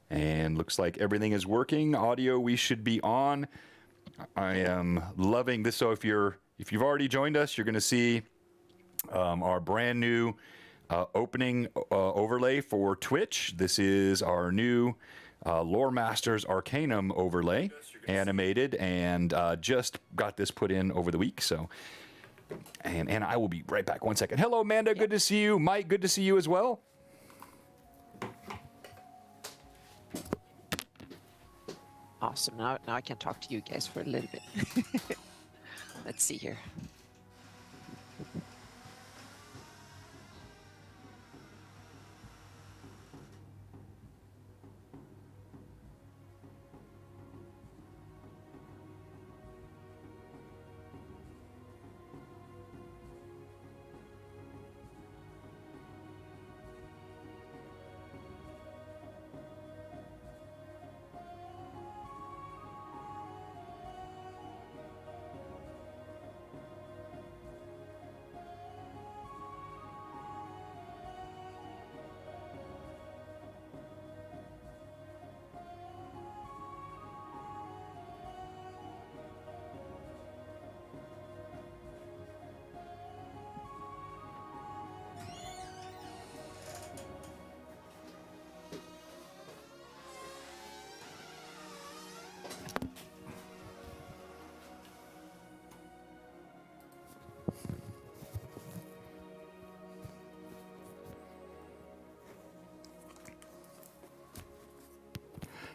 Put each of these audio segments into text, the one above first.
And looks like everything is working. Audio, we should be on. I am loving this. So if you've already joined us, you're going to see our brand new opening overlay for Twitch. This is our new Loremaster's Arcanum overlay, animated, and just got this put in over the week. So, and I will be right back. 1 second. Hello, Amanda. Good to see you. Mike, good to see you as well. Awesome. Now I can talk to you guys for a little bit. Let's see here.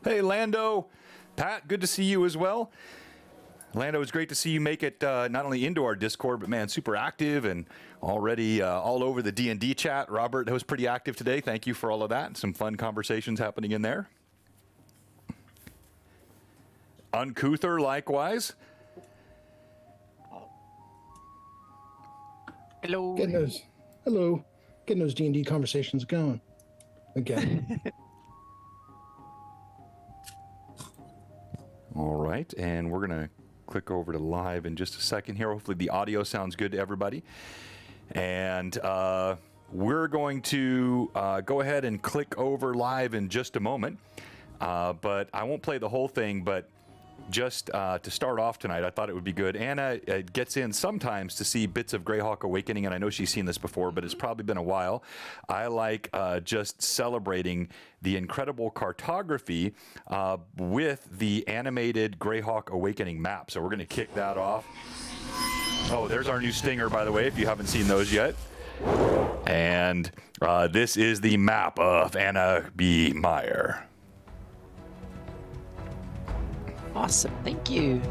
Hey, Lando. Pat, good to see you as well. Lando, it's great to see you make it not only into our Discord, but, man, super active and already all over the D&D chat. Robert, that was pretty active today. Thank you for all of that. Some fun conversations happening in there. Uncouther, likewise. Hello. Hello. Getting those D&D conversations going again. All right, and we're going to click over to live in just a second here. Hopefully the audio sounds good to everybody. And we're going to go ahead and click over live in just a moment. But I won't play the whole thing, but just to start off tonight, I thought it would be good. Anna gets in sometimes to see bits of Greyhawk Awakening, and I know she's seen this before, but it's probably been a while. I like just celebrating the incredible cartography with the animated Greyhawk Awakening map. So we're going to kick that off. Oh, there's our new stinger, by the way, if you haven't seen those yet. And this is the map of Anna B. Meyer. Awesome. Thank you.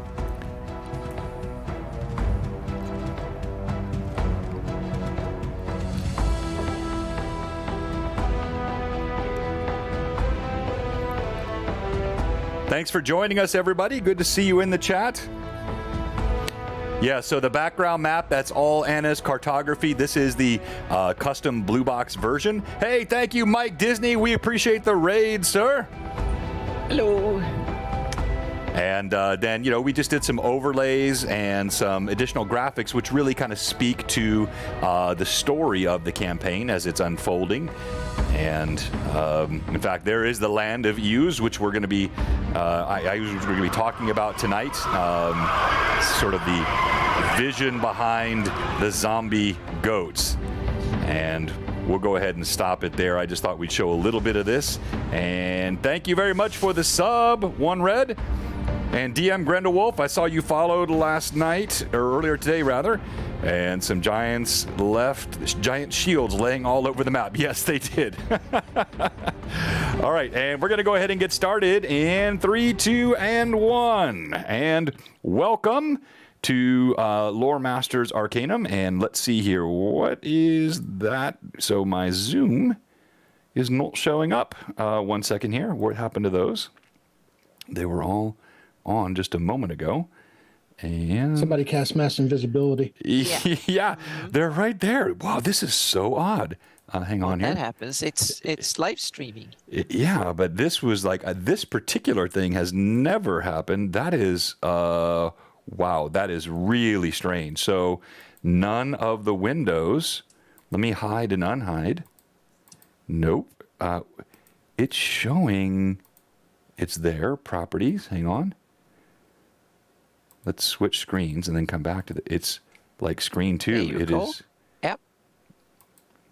Thanks for joining us, everybody. Good to see you in the chat. Yeah, so the background map, that's all Anna's cartography. This is the custom blue box version. Hey, thank you, Mike Disney. We appreciate the raid, sir. Hello. And then, we just did some overlays and some additional graphics, which really kind of speak to the story of the campaign as it's unfolding. And in fact, there is the land of Iuz, which we're going to be, we're going to be talking about tonight. Sort of the vision behind the zombie goats. And we'll go ahead and stop it there. I just thought we'd show a little bit of this. And thank you very much for the sub, One Red. And DM Grendelwolf, I saw you followed last night, or earlier today, rather. And some giants left, giant shields laying all over the map. Yes, they did. All right, and we're going to go ahead and get started in 3, 2, and 1. And welcome to Loremaster's Arcanum. And let's see here. What is that? So my Zoom is not showing up. 1 second here. What happened to those? They were all on just a moment ago. And somebody cast mass invisibility. Yeah, they're right there. Wow, this is so odd. Hang on here. That happens. It's live streaming. Yeah, but this was like this particular thing has never happened. That is wow, that is really strange. So none of the windows. Let me hide and unhide. Nope. It's showing It's there. Properties. Hang on. Let's switch screens and then come back to it's like screen 2. There you It go. is. Yep.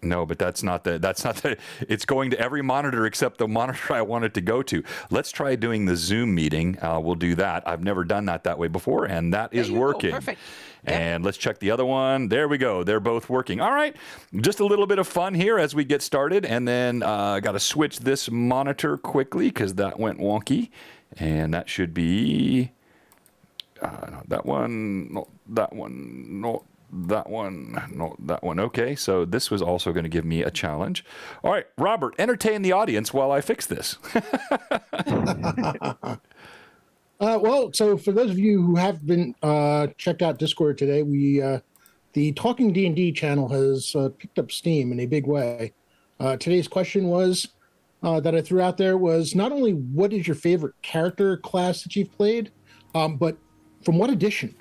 No, but that's not the, it's going to every monitor except the monitor I want it to go to. Let's try doing the Zoom meeting. We'll do that. I've never done that way before, and that is working. Perfect. And let's check the other one. There we go. They're both working. All right. Just a little bit of fun here as we get started. And then I got to switch this monitor quickly because that went wonky. And that should be not that one, not that one, not that one, not that one. Okay, so this was also going to give me a challenge. All right, Robert, entertain the audience while I fix this. Well, so for those of you who have been checked out Discord today, we the Talking D&D channel has picked up steam in a big way. Today's question was that I threw out there was not only what is your favorite character class that you've played, but from what edition?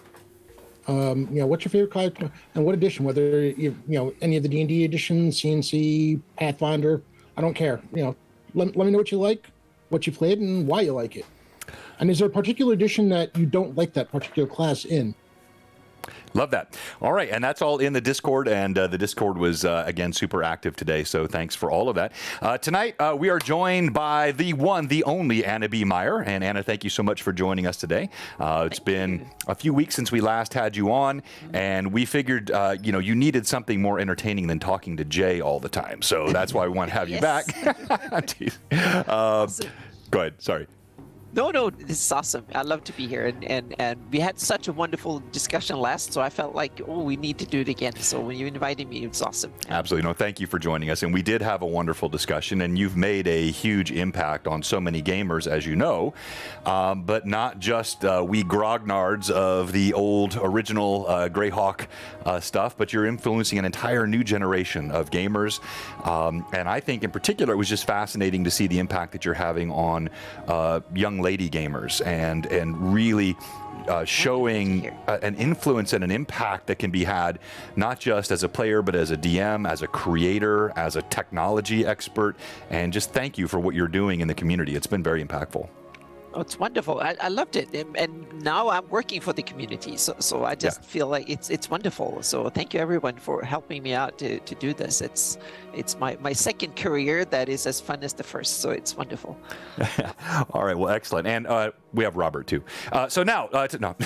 What's your favorite class and what edition? Whether any of the D&D editions, CNC, Pathfinder, I don't care. Let me know what you like, what you played, and why you like it. And is there a particular edition that you don't like that particular class in? Love that. All right, and that's all in the Discord, and the Discord was, again, super active today, so thanks for all of that. Tonight, we are joined by the one, the only Anna B. Meyer, and Anna, thank you so much for joining us today. It's been a few weeks since we last had you on, and we figured, you needed something more entertaining than talking to Jay all the time, so that's why we want to have you back. Go ahead, sorry. No, this is awesome. I love to be here, and we had such a wonderful discussion last, so I felt like, we need to do it again. So when you invited me, it was awesome. Absolutely. No, thank you for joining us. And we did have a wonderful discussion, and you've made a huge impact on so many gamers, as you know, but not just we grognards of the old original Greyhawk stuff, but you're influencing an entire new generation of gamers. And I think in particular, it was just fascinating to see the impact that you're having on young lady gamers and really showing an influence and an impact that can be had not just as a player but as a DM, as a creator, as a technology expert, and just thank you for what you're doing in the community. It's been very impactful. Oh, it's wonderful. I loved it, and now I'm working for the community, so I just feel like it's wonderful. So thank you everyone for helping me out to do this. It's my second career that is as fun as the first, so it's wonderful. All right, well, excellent. And we have Robert, too. So now, no.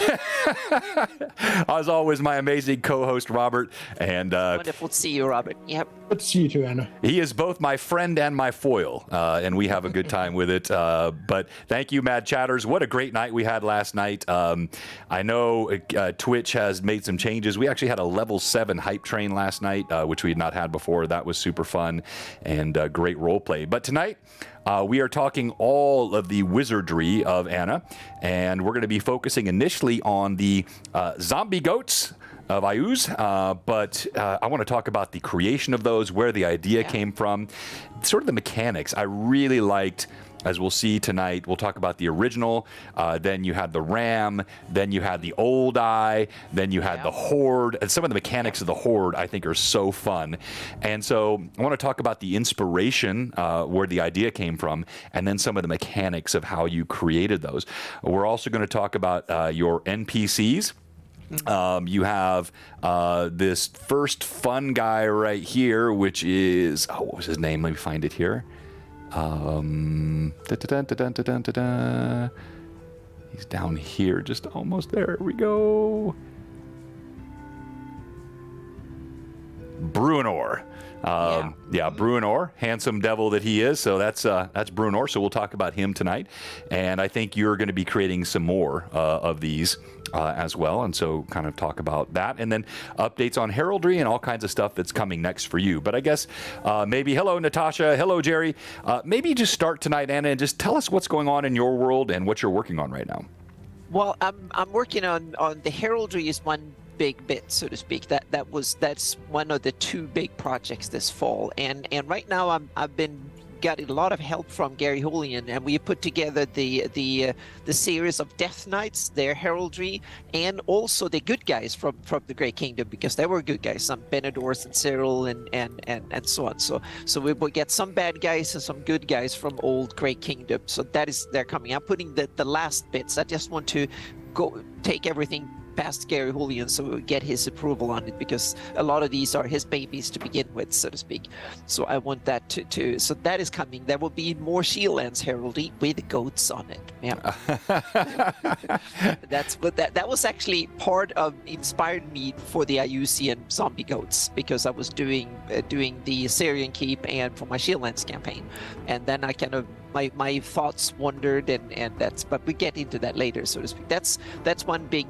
As always, my amazing co-host, Robert. And wonderful to see you, Robert. Yep. Good to see you too, Anna. He is both my friend and my foil, and we have a good time with it. But thank you, Mad Chatters. What a great night we had last night. I know Twitch has made some changes. We actually had a level 7 hype train last night, which we had not had before. That was super fun and great role play. But tonight, we are talking all of the wizardry of Anna, and we're going to be focusing initially on the zombie goats of Iuzian, but I want to talk about the creation of those, where the idea came from, sort of the mechanics. I really liked, as we'll see tonight, we'll talk about the original, then you had the ram, then you had the old eye, then you had the horde, and some of the mechanics of the horde I think are so fun. And so I want to talk about the inspiration, where the idea came from, and then some of the mechanics of how you created those. We're also going to talk about your NPCs. You have this first fun guy right here, which is, what was his name? Let me find it here. He's down here, just almost there. Here we go. Bruenor. Bruenor, handsome devil that he is. So that's Bruenor. So we'll talk about him tonight, and I think you're going to be creating some more of these as well. And so kind of talk about that, and then updates on heraldry and all kinds of stuff that's coming next for you. But I guess maybe hello Natasha, hello Jerry. Maybe just start tonight, Anna, and just tell us what's going on in your world and what you're working on right now. Well, I'm working on the heraldry is one big bit, so to speak. That's one of the two big projects this fall, and right now I've been got a lot of help from Gary Julian, and we put together the series of Death Knights, their heraldry, and also the good guys from the Great Kingdom, because they were good guys, some Benedors and Cyril and so on. So we will get some bad guys and some good guys from old Great Kingdom. So they're coming. I'm putting the last bits. I just want to go take everything past Gary Julian so we'll get his approval on it, because a lot of these are his babies to begin with, so to speak. So I want that to so that is coming. There will be more Shieldlands heraldry with goats on it. Yeah. That's what that was actually part of inspired me for the Iuzian zombie goats, because I was doing the Syrian Keep and for my Shieldlands campaign, and then I kind of my thoughts wandered, and that's, but we get into that later, so to speak. That's one big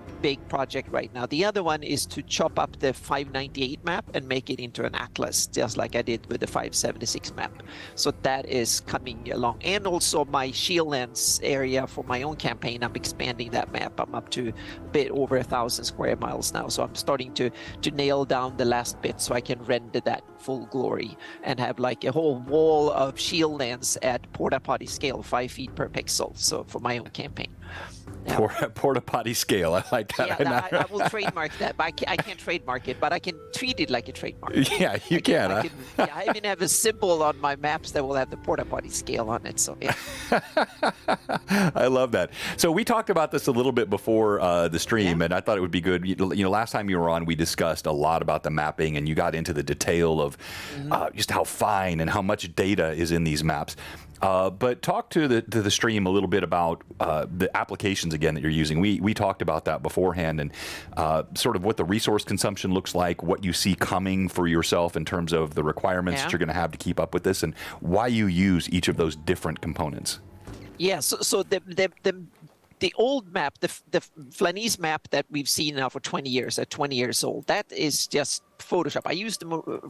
project right now. The other one is to chop up the 598 map and make it into an atlas, just like I did with the 576 map. So that is coming along. And also my Shieldlands area for my own campaign, I'm expanding that map. I'm up to a bit over 1,000 square miles now, so I'm starting to nail down the last bit so I can render that full glory and have like a whole wall of Shieldlands at porta potty scale, 5 feet per pixel. So for my own campaign. Porta potty scale. I like that. Yeah, I will trademark that, but I can't trademark it, but I can treat it like a trademark. Yeah, you can. I even have a symbol on my maps that will have the porta potty scale on it. So yeah. I love that. So we talked about this a little bit before the stream, and I thought it would be good. You know, last time you were on, we discussed a lot about the mapping, and you got into the detail of just how fine and how much data is in these maps. But talk to the stream a little bit about the applications again that you're using. We talked about that beforehand, and sort of what the resource consumption looks like, what you see coming for yourself in terms of the requirements that you're going to have to keep up with this, and why you use each of those different components. Yeah. So the old map, the Flanese map that we've seen now for 20 years, at 20 years old, that is just Photoshop. I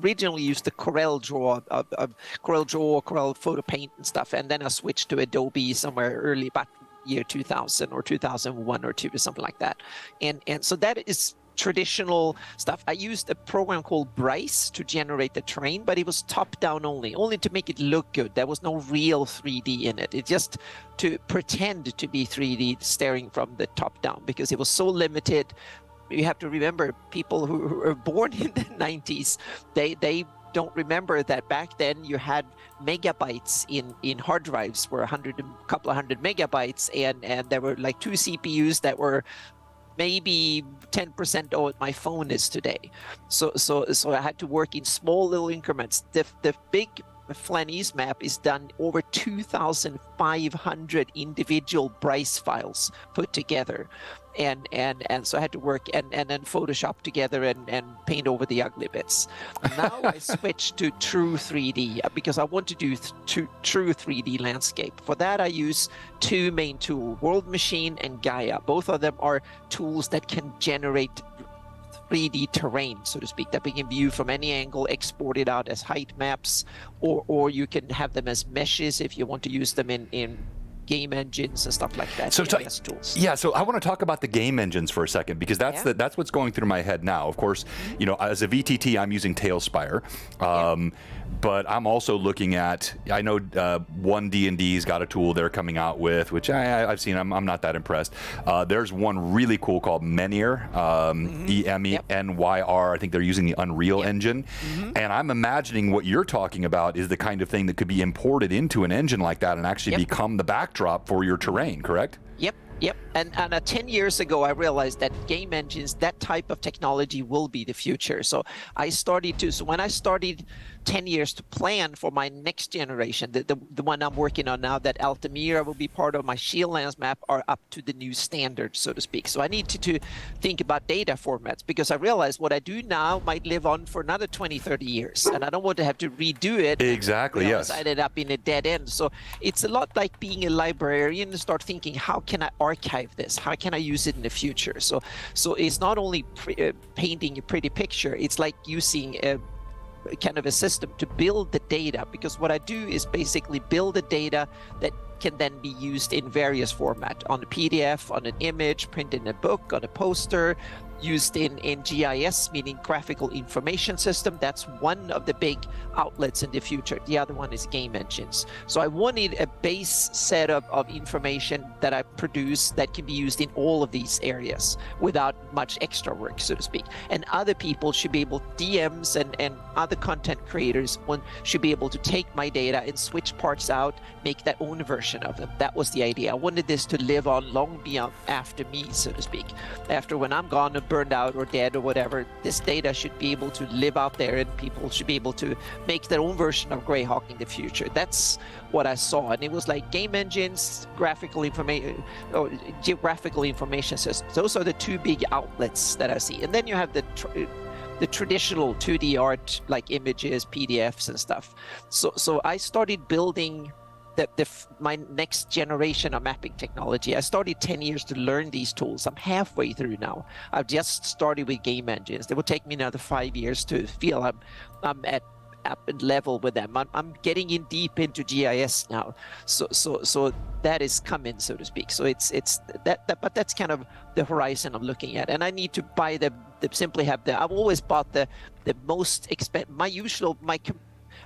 originally used the Corel Draw, Corel Photo Paint and stuff, and then I switched to Adobe somewhere early, about year 2000 or 2001 or 2 or something like that. And so that is traditional stuff. I used a program called Bryce to generate the terrain, but it was top-down only to make it look good. There was no real 3D in it. It just to pretend to be 3D staring from the top down, because it was so limited. You have to remember, people who were born in the 90s, they don't remember that back then you had megabytes in hard drives, were a couple of hundred megabytes, and there were like 2 CPUs that were maybe 10% of what my phone is today. So I had to work in small little increments. The big Flanese map is done over 2,500 individual Bryce files put together, and so I had to work and then Photoshop together and paint over the ugly bits. Now I switched to true 3D because I want to do true 3D landscape. For that I use 2 main tools, World Machine and Gaia. Both of them are tools that can generate 3D terrain, so to speak, that we can view from any angle, export it out as height maps, or you can have them as meshes if you want to use them in game engines and stuff like that. So so I want to talk about the game engines for a second, because that's what's going through my head now. Of course, you know, as a VTT, I'm using Tailspire, but I'm also looking at, I know one D&D's got a tool they're coming out with, which I've seen. I'm not that impressed. There's one really cool called Meyer, EMENYR. I think they're using the Unreal Engine, and I'm imagining what you're talking about is the kind of thing that could be imported into an engine like that and actually become the backdrop for your terrain, correct? Yep. And 10 years ago, I realized that game engines, that type of technology will be the future. So when I started 10 years to plan for my next generation, the one I'm working on now, that Altamira will be part of my Shieldlands map, are up to the new standard, so to speak. So I need to think about data formats, because I realize what I do now might live on for another 20, 30 years. And I don't want to have to redo it. Exactly, yes. I ended up in a dead end. So it's a lot like being a librarian and start thinking, how can I archive this? How can I use it in the future? So it's not only painting a pretty picture, it's like using a kind of a system to build the data, because what I do is basically build the data that can then be used in various formats, on a PDF, on an image, print in a book, on a poster, used in GIS, meaning graphical information system. That's one of the big outlets in the future. The other one is game engines. So I wanted a base set of information that I produce that can be used in all of these areas without much extra work, so to speak. And other people should be able, DMs and other content creators should be able to take my data and switch parts out, make their own version of them. That was the idea. I wanted this to live on long beyond after me, so to speak. After when I'm gone and burned out or dead or whatever, this data should be able to live out there and people should be able to make their own version of Greyhawk in the future. That's what I saw. And it was like game engines, graphical information, or geographical information systems. Those are the two big outlets that I see. And then you have the traditional 2D art, like images, PDFs and stuff. So I started building my next generation of mapping technology. I started 10 years to learn these tools. I'm halfway through now. I've just started with game engines. It will take me another 5 years to feel I'm at level with them. I'm getting in deep into GIS now. So that is coming, so to speak. So it's that but that's kind of the horizon I'm looking at. And I need to buy I've always bought the most expensive.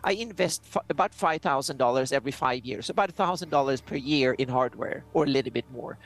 I invest about $5,000 every 5 years, about $1,000 per year in hardware, or a little bit more,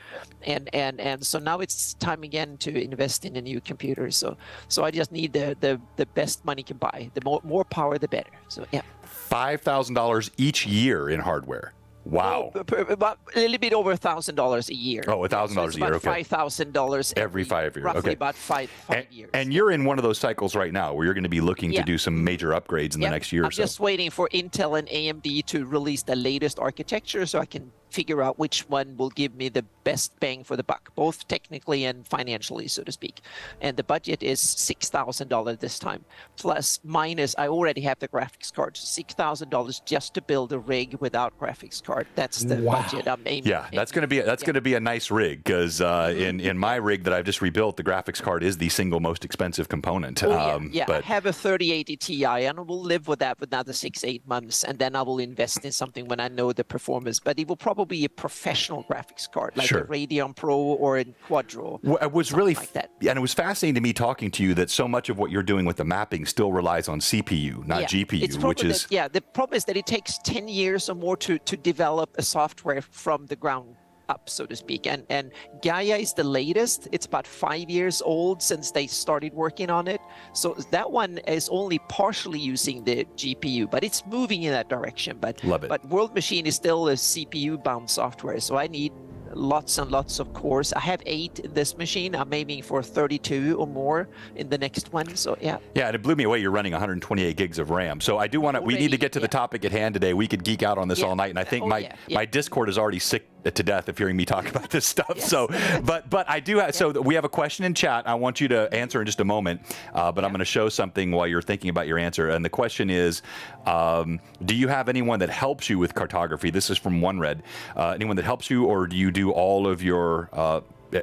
and so now it's time again to invest in a new computer. So I just need the best money can buy. The more power, the better. So yeah. $5,000 each year in hardware. Wow. About a little bit over $1,000 a year. Oh, $1,000 a year. Okay. $5,000 every 5 years. Roughly Okay. about five years. And you're in one of those cycles right now where you're going to be looking to do some major upgrades in the next year or so. I'm just waiting for Intel and AMD to release the latest architecture so I can figure out which one will give me the best bang for the buck, both technically and financially, so to speak. And the budget is $6,000 this time, plus minus. I already have the graphics card, $6,000 just to build a rig without graphics card. That's the budget I'm aiming. Yeah, that's going to be a nice rig, because in my rig that I've just rebuilt, the graphics card is the single most expensive component. But I have a 3080 Ti, and I will live with that for another 6-8 months, and then I will invest in something when I know the performance. But it will probably be a professional graphics card, like a Radeon Pro or a Quadro. Well, it was really like that. And it was fascinating to me talking to you that so much of what you're doing with the mapping still relies on CPU, not GPU, which is the problem is that it takes 10 years or more to develop a software from the ground up, so to speak. And Gaia is the latest. It's about 5 years old since they started working on it. So that one is only partially using the GPU, but it's moving in that direction. But Love it. But World Machine is still a CPU-bound software, so I need lots and lots of cores. I have 8 in this machine. I'm aiming for 32 or more in the next one. So yeah. Yeah, and it blew me away. You're running 128 gigs of RAM. So I do want to. We need to get to the topic at hand today. We could geek out on this all night, and I think my Discord is already sick to death of hearing me talk about this stuff. So, but I do have. So we have a question in chat. I want you to answer in just a moment. But I'm going to show something while you're thinking about your answer. And the question is, do you have anyone that helps you with cartography? This is from OneRed. Anyone that helps you, or do you do all of your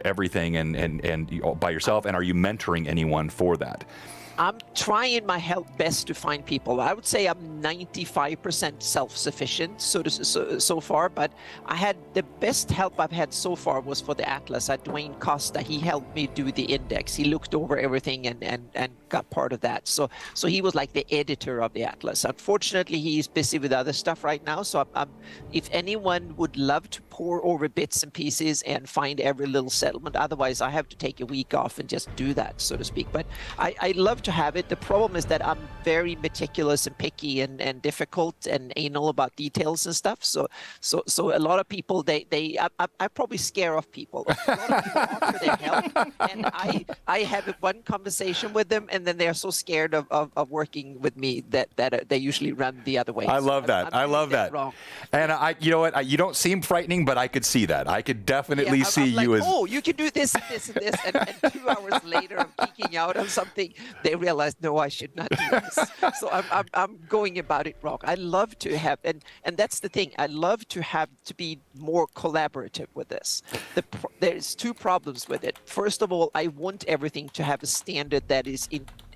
everything and by yourself? And are you mentoring anyone for that? I'm trying my best to find people. I would say I'm 95% self-sufficient so far, but I had the best help I've had so far was for the Atlas. Dwayne Costa, he helped me do the index. He looked over everything and got part of that. So he was like the editor of the Atlas. Unfortunately, he's busy with other stuff right now. So if anyone would love to pour over bits and pieces and find every little settlement, otherwise I have to take a week off and just do that, so to speak. But I love to have it. The problem is that I'm very meticulous and picky and difficult and anal about details and stuff. So a lot of people, I probably scare off people. A lot of people offer their help, and I have one conversation with them, and then they're so scared of working with me that they usually run the other way. I love that. I love that. Wrong. And you know what? You don't seem frightening, but I could see that. I could definitely see I'm like, you as. Oh, you can do this and this and this, and 2 hours later, I'm geeking out on something. They realize, no, I should not do this. So I'm going about it wrong. I love to have, and that's the thing. I love to be more collaborative with this. There's 2 problems with it. First of all, I want everything to have a standard that is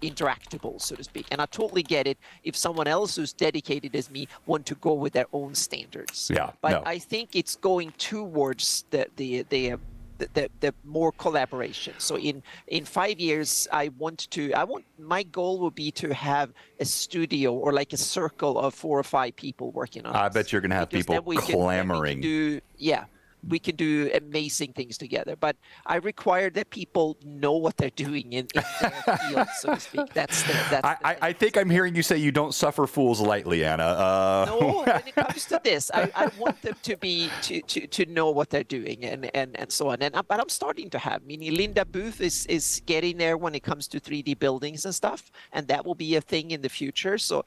interactable, so to speak. And I totally get it if someone else who's dedicated as me want to go with their own standards. Yeah. But I think it's going towards the the more collaboration. So in 5 years, my goal will be to have a studio or like a circle of 4 or 5 people working on I this. bet you're going to have Because people then we clamoring. we can do amazing things together. But I require that people know what they're doing in their field, so to speak. That's I think I'm hearing you say you don't suffer fools lightly, Anna. No, when it comes to this, I want them to be to know what they're doing and so on. But I'm starting to have. Meaning, Linda Booth is getting there when it comes to 3D buildings and stuff, and that will be a thing in the future. So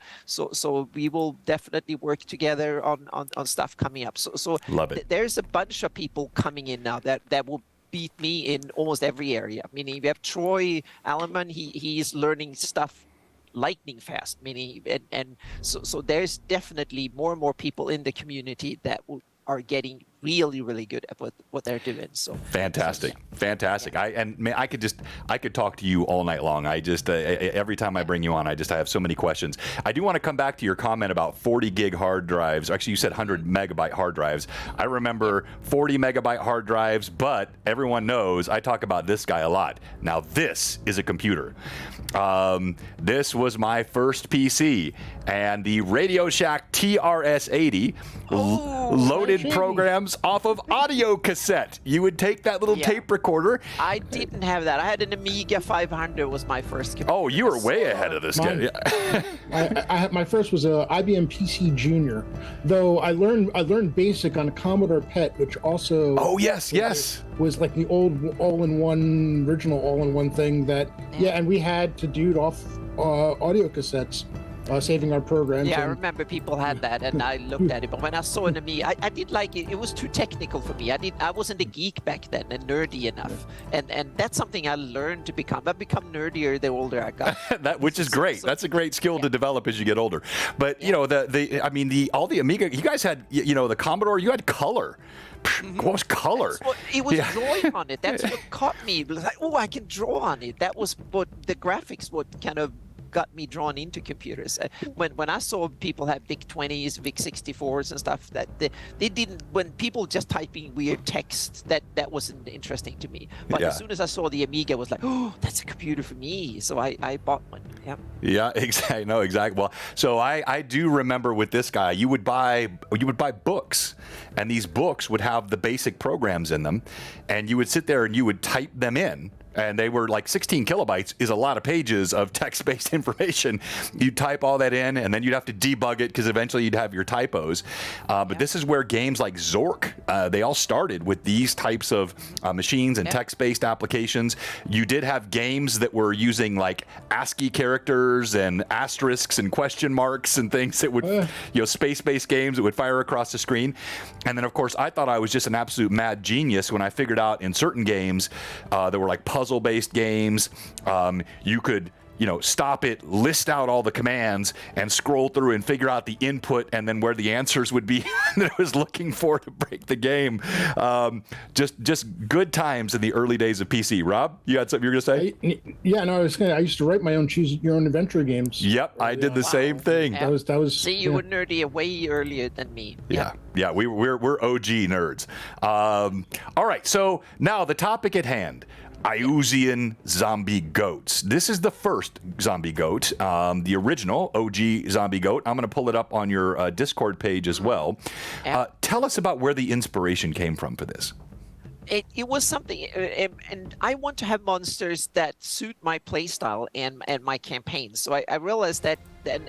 we will definitely work together on stuff coming up. So Love it. There's a bunch of people coming in now that will beat me in almost every area. Meaning, we have Troy Alleman. He's learning stuff lightning fast, meaning and so there's definitely more and more people in the community that are getting really good at what they're doing. So fantastic. I could talk to you all night long. I just every time I bring you on, I have so many questions. I do want to come back to your comment about 40 gig hard drives. Actually, you said 100 megabyte hard drives. I remember 40 megabyte hard drives, but everyone knows I talk about this guy a lot. Now this is a computer. This was my first PC, and the Radio Shack TRS-80 loaded programs off of audio cassette. You would take that little tape recorder. I didn't have that. I had an Amiga 500 was my first computer. Oh, you were way ahead of this guy. My first was a IBM PC Junior, though I learned BASIC on a Commodore PET, which also was like the old original all-in-one thing that and we had to do it off audio cassettes. Saving our programs. Yeah, I remember people had that, and I looked at it. But when I saw an Amiga, I did like it. It was too technical for me. I wasn't a geek back then and nerdy enough. And that's something I learned to become. I've become nerdier the older I got. Which is great. That's a great skill to develop as you get older. But you know, all the Amiga, you guys had, the Commodore, you had color. What was color? It was drawing on it. That's what caught me. It was like, oh, I can draw on it. That was what the graphics would kind of got me drawn into computers. When I saw people have VIC-20s, VIC-64s and stuff, that they didn't, when people just typing weird text, that wasn't interesting to me. But as soon as I saw the Amiga, I was like, oh, that's a computer for me. So I bought one. Yeah, exactly. No, exactly. Well, so I do remember with this guy, you would buy books, and these books would have the basic programs in them, and you would sit there and you would type them in. And they were like 16 kilobytes is a lot of pages of text-based information. You'd type all that in, and then you'd have to debug it because eventually you'd have your typos. But this is where games like Zork, they all started with these types of machines and text-based applications. You did have games that were using like ASCII characters and asterisks and question marks and things that would, space-based games that would fire across the screen. And then, of course, I thought I was just an absolute mad genius when I figured out in certain games that were like puzzle-based games, you could stop it, list out all the commands, and scroll through and figure out the input and then where the answers would be that I was looking for to break the game. Just good times in the early days of PC. Rob, you had something you were going to say? I used to write my own choose your own adventure games. Yep, I did the same thing. That was. See, you were nerdy way earlier than me. Yeah, we're OG nerds. All right, so now the topic at hand. Iuzian zombie goats. This is the first zombie goat, the original OG zombie goat. I'm going to pull it up on your Discord page as well. Tell us about where the inspiration came from for this. It was something, and I want to have monsters that suit my playstyle and my campaign. So I realized that,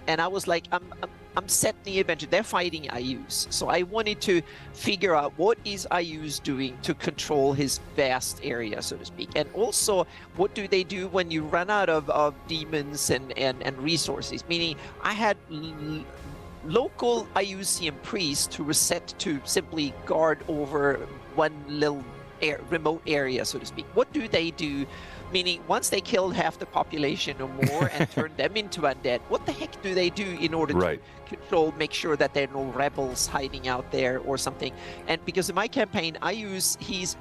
and I was like, I'm setting the adventure. They're fighting Iuz. So I wanted to figure out what is Iuz doing to control his vast area, so to speak. And also, what do they do when you run out of demons and resources? Meaning, I had local Iuzian priests who were set to simply guard over one little remote area, so to speak. What do they do? Meaning, once they killed half the population or more and turned them into undead, what the heck do they do in order to control, make sure that there are no rebels hiding out there or something? And because in my campaign, he's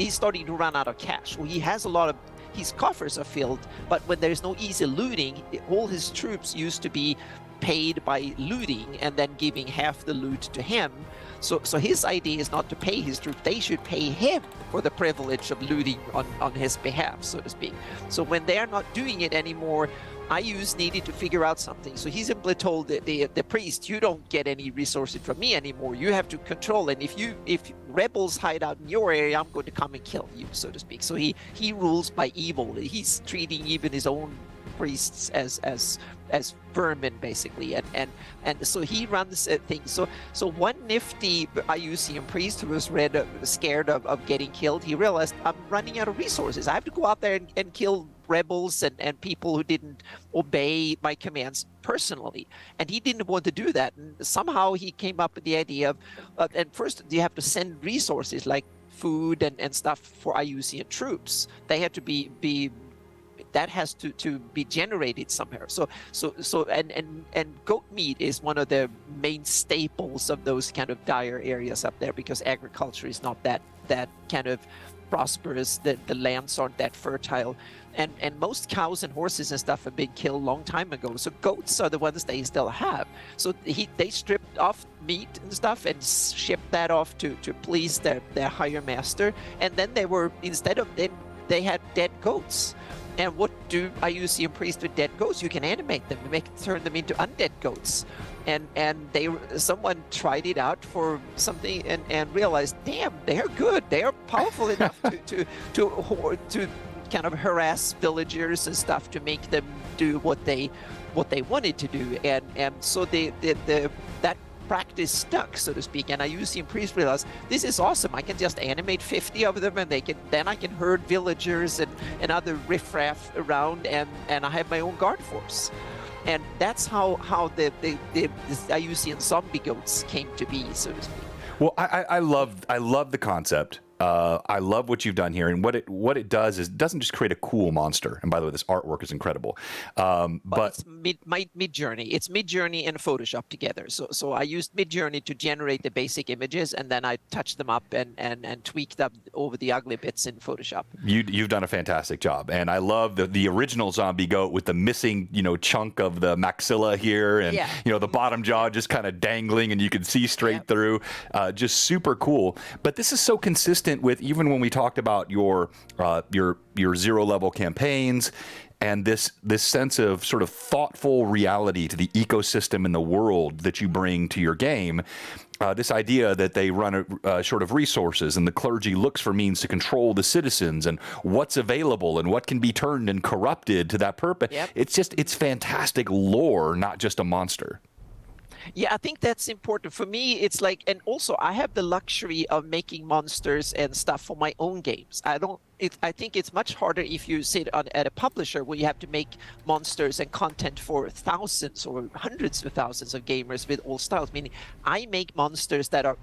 starting to run out of cash. Well, he has a lot of, his coffers are filled, but when there's no easy looting, all his troops used to be paid by looting and then giving half the loot to him. So his idea is not to pay his troops; they should pay him for the privilege of looting on his behalf, so to speak. So when they are not doing it anymore, Iuzian needed to figure out something. So he simply told the priest, "You don't get any resources from me anymore. You have to control. And if rebels hide out in your area, I'm going to come and kill you," so to speak. So he rules by evil. He's treating even his own priests as vermin, basically, and so he runs things. So one nifty Iuzian priest who was scared of getting killed, he realized, I'm running out of resources. I have to go out there and kill rebels and people who didn't obey my commands personally, and he didn't want to do that. And somehow he came up with the idea of and first you have to send resources like food and stuff for Iuzian troops. They had to be that has to be generated somewhere. So and goat meat is one of the main staples of those kind of dire areas up there, because agriculture is not that kind of prosperous. The lands aren't that fertile, and most cows and horses and stuff have been killed a long time ago. So goats are the ones they still have. So they stripped off meat and stuff and shipped that off to please their higher master. And then they had dead goats. And what do Iuzian priests with dead goats? You can animate them, turn them into undead goats. And someone tried it out for something and realized, damn, they're good. They are powerful enough to kind of harass villagers and stuff to make them do what they wanted to do. And so that practice stuck, so to speak. And Iuzian priests realized, this is awesome. I can just animate 50 of them, and then I can herd villagers and other riffraff around, and I have my own guard force. And that's how the Iuzian zombie goats came to be, so to speak. Well, I love the concept. I love what you've done here, and what it does is it doesn't just create a cool monster. And by the way, this artwork is incredible. But it's Midjourney. It's Midjourney and Photoshop together. So I used Midjourney to generate the basic images, and then I touched them up and tweaked up over the ugly bits in Photoshop. You've done a fantastic job, and I love the original zombie goat with the missing chunk of the maxilla here, and the bottom jaw just kind of dangling, and you can see straight through. Just super cool. But this is so consistent with even when we talked about your 0 level campaigns and this sense of sort of thoughtful reality to the ecosystem and the world that you bring to your game. This idea that they run short of resources, and the clergy looks for means to control the citizens, and what's available and what can be turned and corrupted to that purpose. Yep. It's fantastic lore, not just a monster. Yeah, I think that's important. For me, it's like, and also I have the luxury of making monsters and stuff for my own games. I think it's much harder if you sit at a publisher where you have to make monsters and content for thousands or hundreds of thousands of gamers with all styles. Meaning, I make monsters that are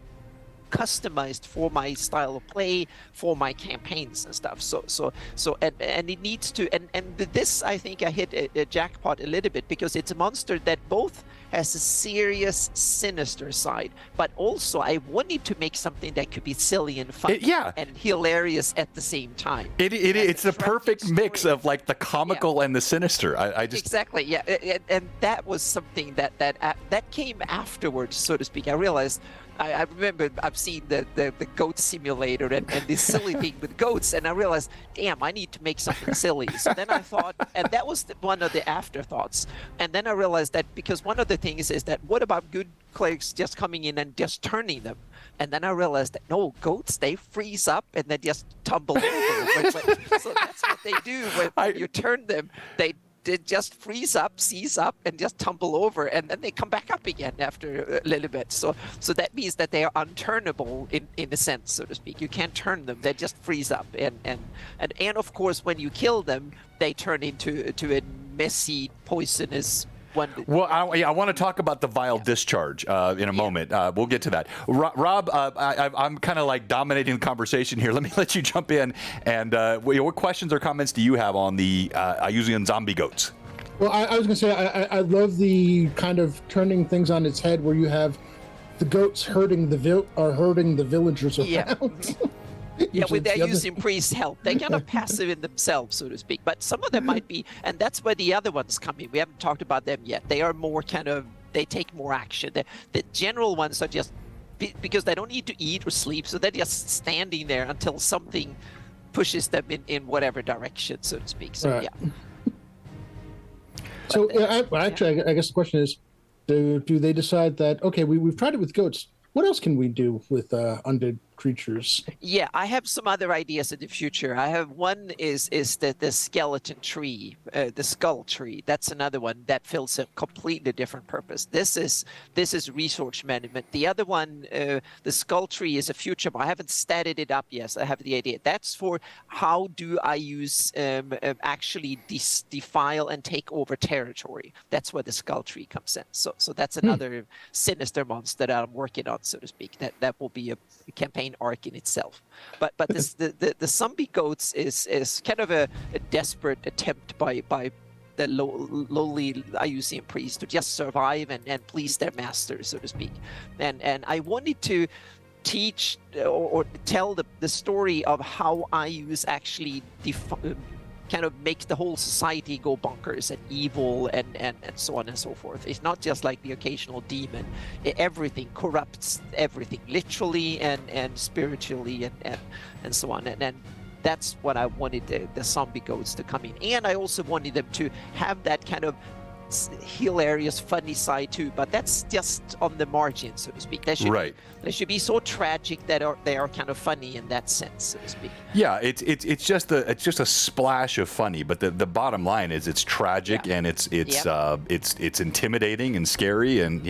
customized for my style of play, for my campaigns and stuff. So and it needs to, and this, I think I hit a jackpot a little bit, because it's a monster that both has a serious, sinister side, but also I wanted to make something that could be silly and fun and hilarious at the same time. It's the perfect mix of like the comical and the sinister. I just exactly, yeah, and that was something that came afterwards, so to speak. I realized. I remember I've seen the goat simulator and this silly thing with goats, and I realized, damn, I need to make something silly. So then I thought, and that was one of the afterthoughts. And then I realized that, because one of the things is that, what about good clerics just coming in and just turning them? And then I realized that, no, goats, they freeze up and they just tumble over. So that's what they do when you turn them. They just freeze up, seize up, and just tumble over, and then they come back up again after a little bit. So that means that they are unturnable in a sense, so to speak. You can't turn them; they just freeze up, and of course, when you kill them, they turn into a messy, poisonous. Well, I want to talk about the vile discharge in a moment. We'll get to that. Rob, I'm kind of like dominating the conversation here. Let me let you jump in. And what questions or comments do you have on the Iuzian zombie goats? Well, I was going to say, I love the kind of turning things on its head, where you have the goats herding the villagers around. Yeah, with their The other- using priest help. They're kind of passive in themselves, so to speak. But some of them might be, and that's where the other ones come in. We haven't talked about them yet. They are more kind of, they take more action. The general ones are just, because they don't need to eat or sleep, so they're just standing there until something pushes them in whatever direction, so to speak. So, Right. yeah. So But, actually, I guess the question is, do they decide that, okay, we've tried it with goats. What else can we do with undead creatures? Yeah, I have some other ideas in the future. I have one is the skeleton tree, the skull tree. That's another one that fills a completely different purpose. This is resource management. The other one, the skull tree, is a future. I haven't statted it up yet. I have the idea. That's for how do I use actually defile and take over territory. That's where the skull tree comes in. So that's another sinister monster that I'm working on, so to speak. That will be a campaign arc in itself. But this the zombie goats is kind of a desperate attempt by the lowly Iuzian priests to just survive and please their masters, so to speak. And I wanted to teach or tell the story of how Ius actually kind of make the whole society go bonkers and evil and so on and so forth. It's not just like the occasional demon. Everything corrupts everything, literally and spiritually and so on. And that's what I wanted the zombie goats to come in. And I also wanted them to have that kind of hilarious, funny side too, but that's just on the margin, so to speak. They should be so tragic that they are kind of funny in that sense, so to speak. Yeah, it's just a splash of funny, but the bottom line is it's tragic and it's intimidating and scary, and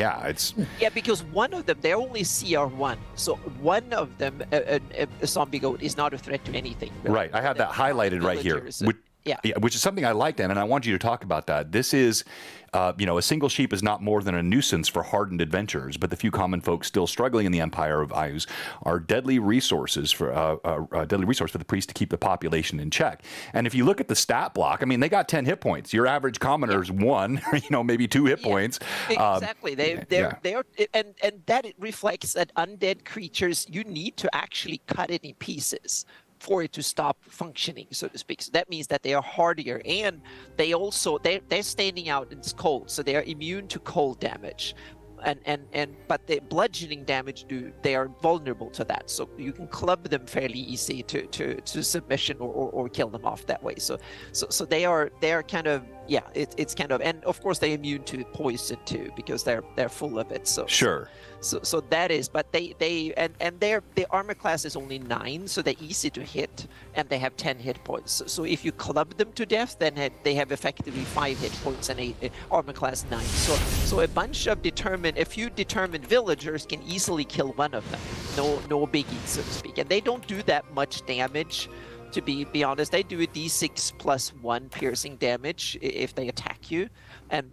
because one of them, they're only CR1, so one of them, a zombie goat, is not a threat to anything. Really. Right, I have that highlighted right here. Yeah, which is something I liked, and I want you to talk about that. This is, a single sheep is not more than a nuisance for hardened adventurers, but the few common folks still struggling in the empire of Ius are deadly resources for the priest to keep the population in check. And if you look at the stat block, I mean, they got 10 hit points. Your average commoner's 1, maybe 2 hit points. Exactly. They are, and that reflects that undead creatures, you need to actually cut it in pieces for it to stop functioning, so to speak. So that means that they are hardier, and they also they're standing out in cold, so they are immune to cold damage. But the bludgeoning damage they are vulnerable to that. So you can club them fairly easy to submission or kill them off that way. So they are kind of it's kind of, and of course they're immune to poison too because they're full of it. So sure. So that is, but their armor class is only 9, so they're easy to hit, and they have 10 hit points. So if you club them to death, then they have effectively 5 hit points and a armor class 9. So a bunch of a few determined villagers can easily kill one of them. No biggie, so to speak. And they don't do that much damage. To be honest, they do a d6 plus 1 piercing damage if they attack you, and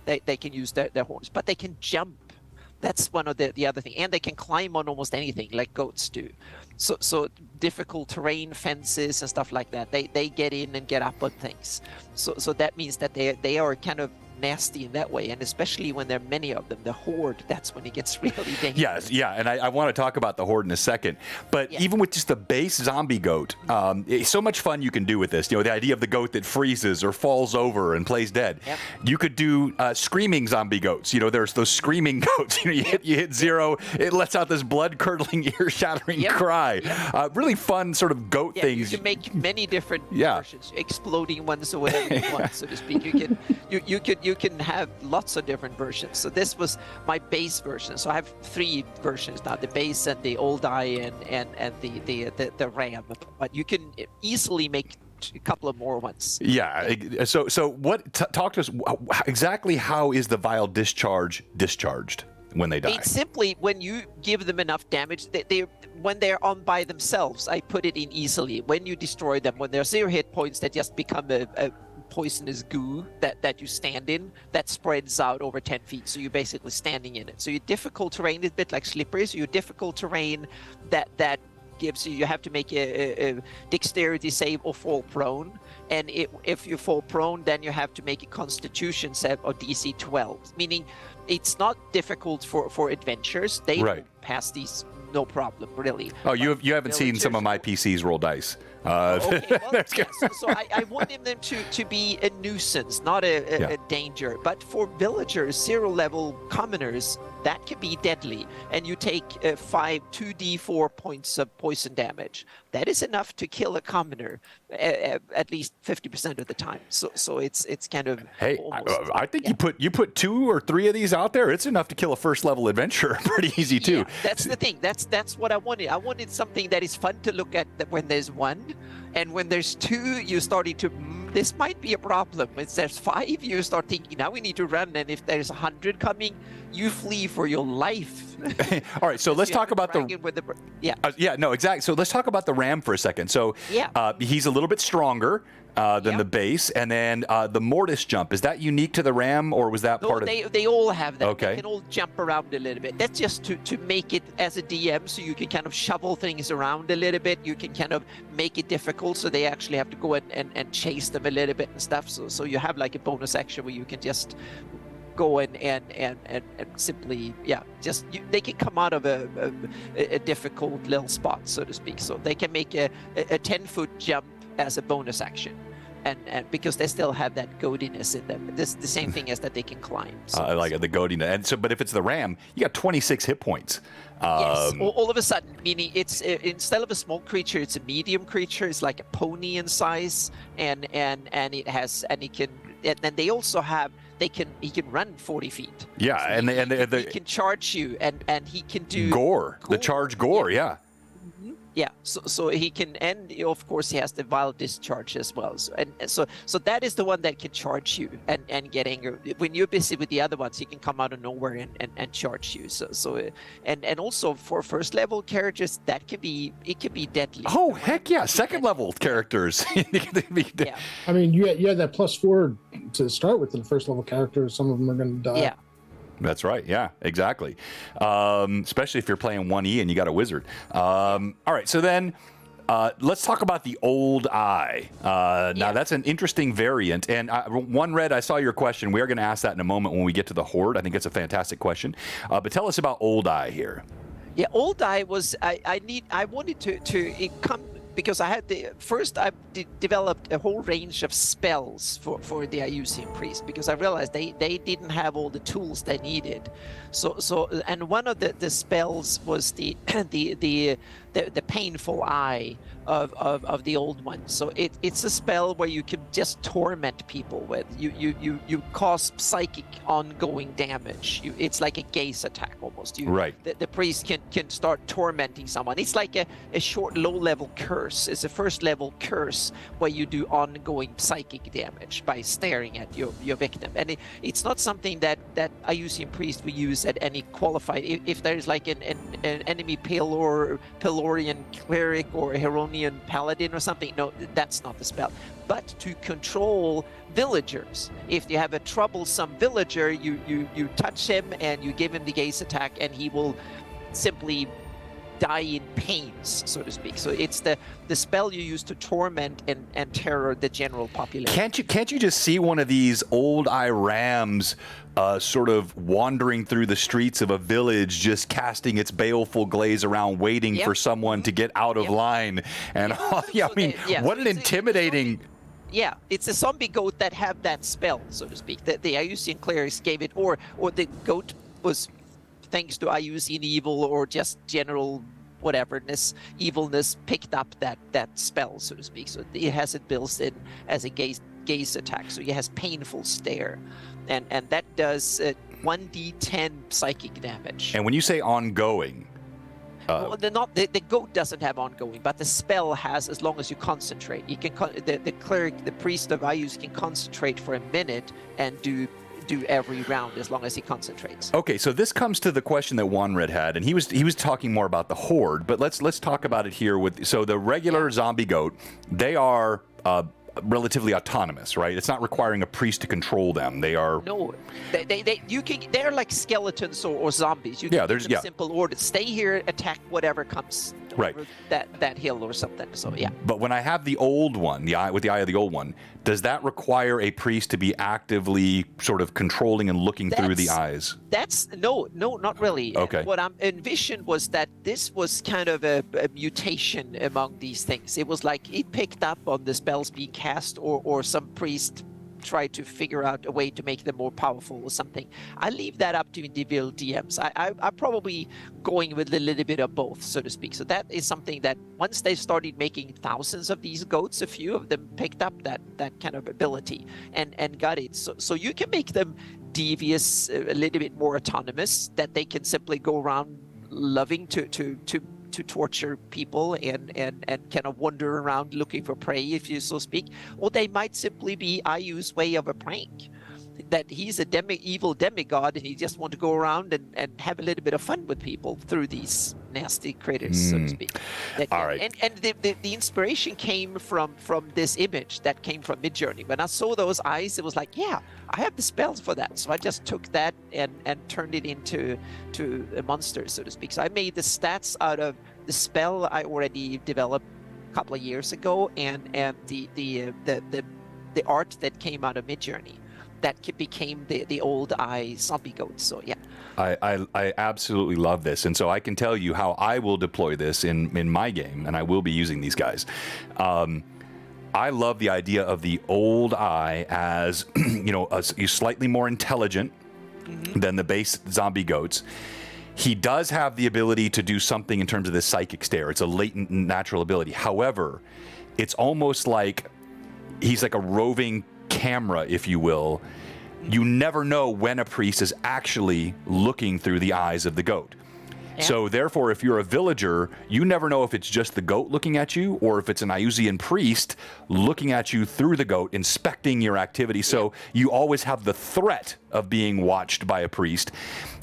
they can use their horns, but they can jump. That's one of the other thing, and they can climb on almost anything like goats do. So difficult terrain, fences and stuff like that. They get in and get up on things. So that means that they are kind of nasty in that way, and especially when there are many of them, the horde, that's when it gets really dangerous. Yes, and I want to talk about the horde in a second, but even with just the base zombie goat, so much fun you can do with this. The idea of the goat that freezes or falls over and plays dead. Yep. You could do screaming zombie goats. There's those screaming goats. You hit 0, it lets out this blood-curdling, ear-shattering cry. Really fun sort of goat things. You can make many different versions, exploding ones or whatever you want, so to speak. You can have lots of different versions. So this was my base version. So I have 3 versions now: the base and the old eye and the ram. But you can easily make a couple of more ones. Yeah. So what? Talk to us exactly. How is the vial discharged when they die? It's simply when you give them enough damage. When they're on by themselves, I put it in easily. When you destroy them, when they're 0 hit points, they just become a poisonous goo that you stand in that spreads out over 10 feet. So you're basically standing in it. So your difficult terrain is a bit like slippery. So your difficult terrain that gives you have to make a dexterity save or fall prone. And if you fall prone, then you have to make a constitution save or DC 12, meaning it's not difficult for adventurers. They don't pass these no problem, really. Oh, you But haven't seen some of my villagers- PCs roll dice. Okay, well, That's yeah, good. so I wanted them to be a nuisance, not a danger. But for villagers, 0-level commoners, that can be deadly. And you take 2d4 points of poison damage. That is enough to kill a commoner at least 50% of the time. So it's kind of Hey, almost, I think you put 2 or 3 of these out there. It's enough to kill a first level adventurer pretty easy too. Yeah, that's the thing. That's what I wanted. I wanted something that is fun to look at when there's 1, and when there's 2, you started to. This might be a problem. When there's 5, you start thinking now we need to run, and if there's 100 coming, you flee for your life. All right, so let's talk about no, exactly. So let's talk about the ram for a second. So he's a little bit stronger than the base, and then the mortis jump, is that unique to the ram, or was that part of? They all have that. Okay. They can all jump around a little bit. That's just to make it as a DM, so you can kind of shovel things around a little bit. You can kind of make it difficult, so they actually have to go and chase them a little bit and stuff. So you have like a bonus action where you can just go and simply they can come out of a difficult little spot, so to speak. So they can make a 10-foot jump as a bonus action, and because they still have that goadiness in them. This the same thing as that they can climb. So, I like it, the goadiness. And so, but if it's the ram, you got 26 hit points. Yes, all of a sudden, meaning it's instead of a small creature, it's a medium creature. It's like a pony in size, and it can. And they also have he can run 40 feet. Yeah, so he can charge you, and he can do gore. The charge gore, yeah. Yeah, so he can, and of course he has the vile discharge as well. So that is the one that can charge you and get angry. When you're busy with the other ones, he can come out of nowhere and charge you. And also for first level characters, it can be deadly. Oh heck yeah! Second level characters. Yeah. I mean, you had that +4 to start with in first level characters. Some of them are going to die. Yeah. That's right. Yeah, exactly. Especially if you're playing 1E and you got a wizard. All right. So then let's talk about the old eye. Now, that's an interesting variant. And One Red, I saw your question. We are going to ask that in a moment when we get to the Horde. I think it's a fantastic question. But tell us about old eye here. Yeah, old eye was, I wanted to come, because I had I developed a whole range of spells for the Iuzian priest, because I realized they didn't have all the tools they needed. And one of the spells was the painful eye of the old one. So it's a spell where you can just torment people with. You cause psychic ongoing damage. It's like a gaze attack almost. Right. The priest can start tormenting someone. It's like a short low-level curse. It's a first-level curse where you do ongoing psychic damage by staring at your victim. And it's not something that Iuzian priest will use at any qualified. If there's like an enemy Pelorian cleric or a Heronian paladin or something, no, that's not the spell. But to control villagers, if you have a troublesome villager, you touch him and you give him the gaze attack, and he will simply die in pains, so to speak. So it's the spell you use to torment and terror the general population. Can't you just see one of these old eye rams sort of wandering through the streets of a village, just casting its baleful glaze around, waiting for someone to get out of line? And what an intimidating. It's a zombie goat that have that spell, so to speak. The Iuzian clerics gave it, or the goat was, thanks to Iuzian evil or just general evilness, picked up that spell, so to speak. So it has it built in as a gaze attack. So it has painful stare, and that does 1d10 psychic damage. And when you say ongoing, well, the goat doesn't have ongoing, but the spell has, as long as you concentrate. You can the cleric, the priest of Ius, can concentrate for a minute and do every round as long as he concentrates. Okay, so this comes to the question that Juan Red had, and he was talking more about the Horde, but let's talk about it here. So the regular zombie goat, they are relatively autonomous, right? It's not requiring a priest to control them. They are they're like skeletons or zombies. You can give them simple order: stay here, attack whatever comes Right. over that hill or something. So yeah. But when I have the old one, the eye with the eye of the old one, does that require a priest to be actively sort of controlling and looking through the eyes? That's no, not really. Okay. What I'm envisioned was that this was kind of a mutation among these things. It was like it picked up on the spells being cast, or some priest tried to figure out a way to make them more powerful or something. I leave that up to individual DMs. I'm probably going with a little bit of both, so to speak. So that is something that once they started making thousands of these goats, a few of them picked up that kind of ability and got it. So you can make them devious, a little bit more autonomous, that they can simply go around loving to torture people and kind of wander around looking for prey, if you so speak. Or they might simply be Iu's way of a prank, that he's a evil demigod and he just want to go around and have a little bit of fun with people through these nasty critters, so to speak. All right. And the inspiration came from this image that came from Midjourney. When I saw those eyes, it was like, yeah, I have the spells for that. So I just took that and turned it into a monster, so to speak. So I made the stats out of the spell I already developed a couple of years ago, and the art that came out of Midjourney that became the old eye zombie goat. So yeah. I absolutely love this, and so I can tell you how I will deploy this in my game, and I will be using these guys. I love the idea of the old eye as slightly more intelligent than the base zombie goats. He does have the ability to do something in terms of this psychic stare. It's a latent natural ability. However, it's almost like he's like a roving camera, if you will. You never know when a priest is actually looking through the eyes of the goat. Yeah. So therefore, if you're a villager, you never know if it's just the goat looking at you or if it's an Iuzian priest looking at you through the goat, inspecting your activity. So you always have the threat of being watched by a priest.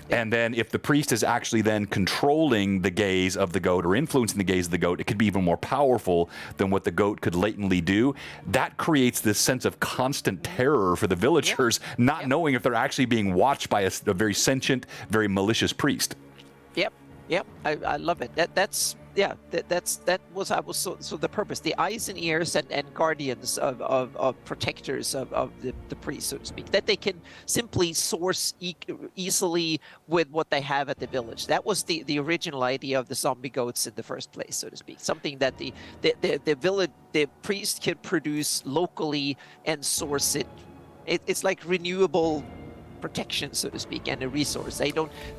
And then if the priest is actually then controlling the gaze of the goat or influencing the gaze of the goat, it could be even more powerful than what the goat could latently do. That creates this sense of constant terror for the villagers, not knowing if they're actually being watched by a very sentient, very malicious priest. Yep, I love it. That was so the purpose. The eyes and ears and guardians of protectors of the priest, so to speak, that they can simply source easily with what they have at the village. That was the original idea of the zombie goats in the first place, so to speak. Something that the village, the priest can produce locally and source it. It's like renewable protection, so to speak, and a resource.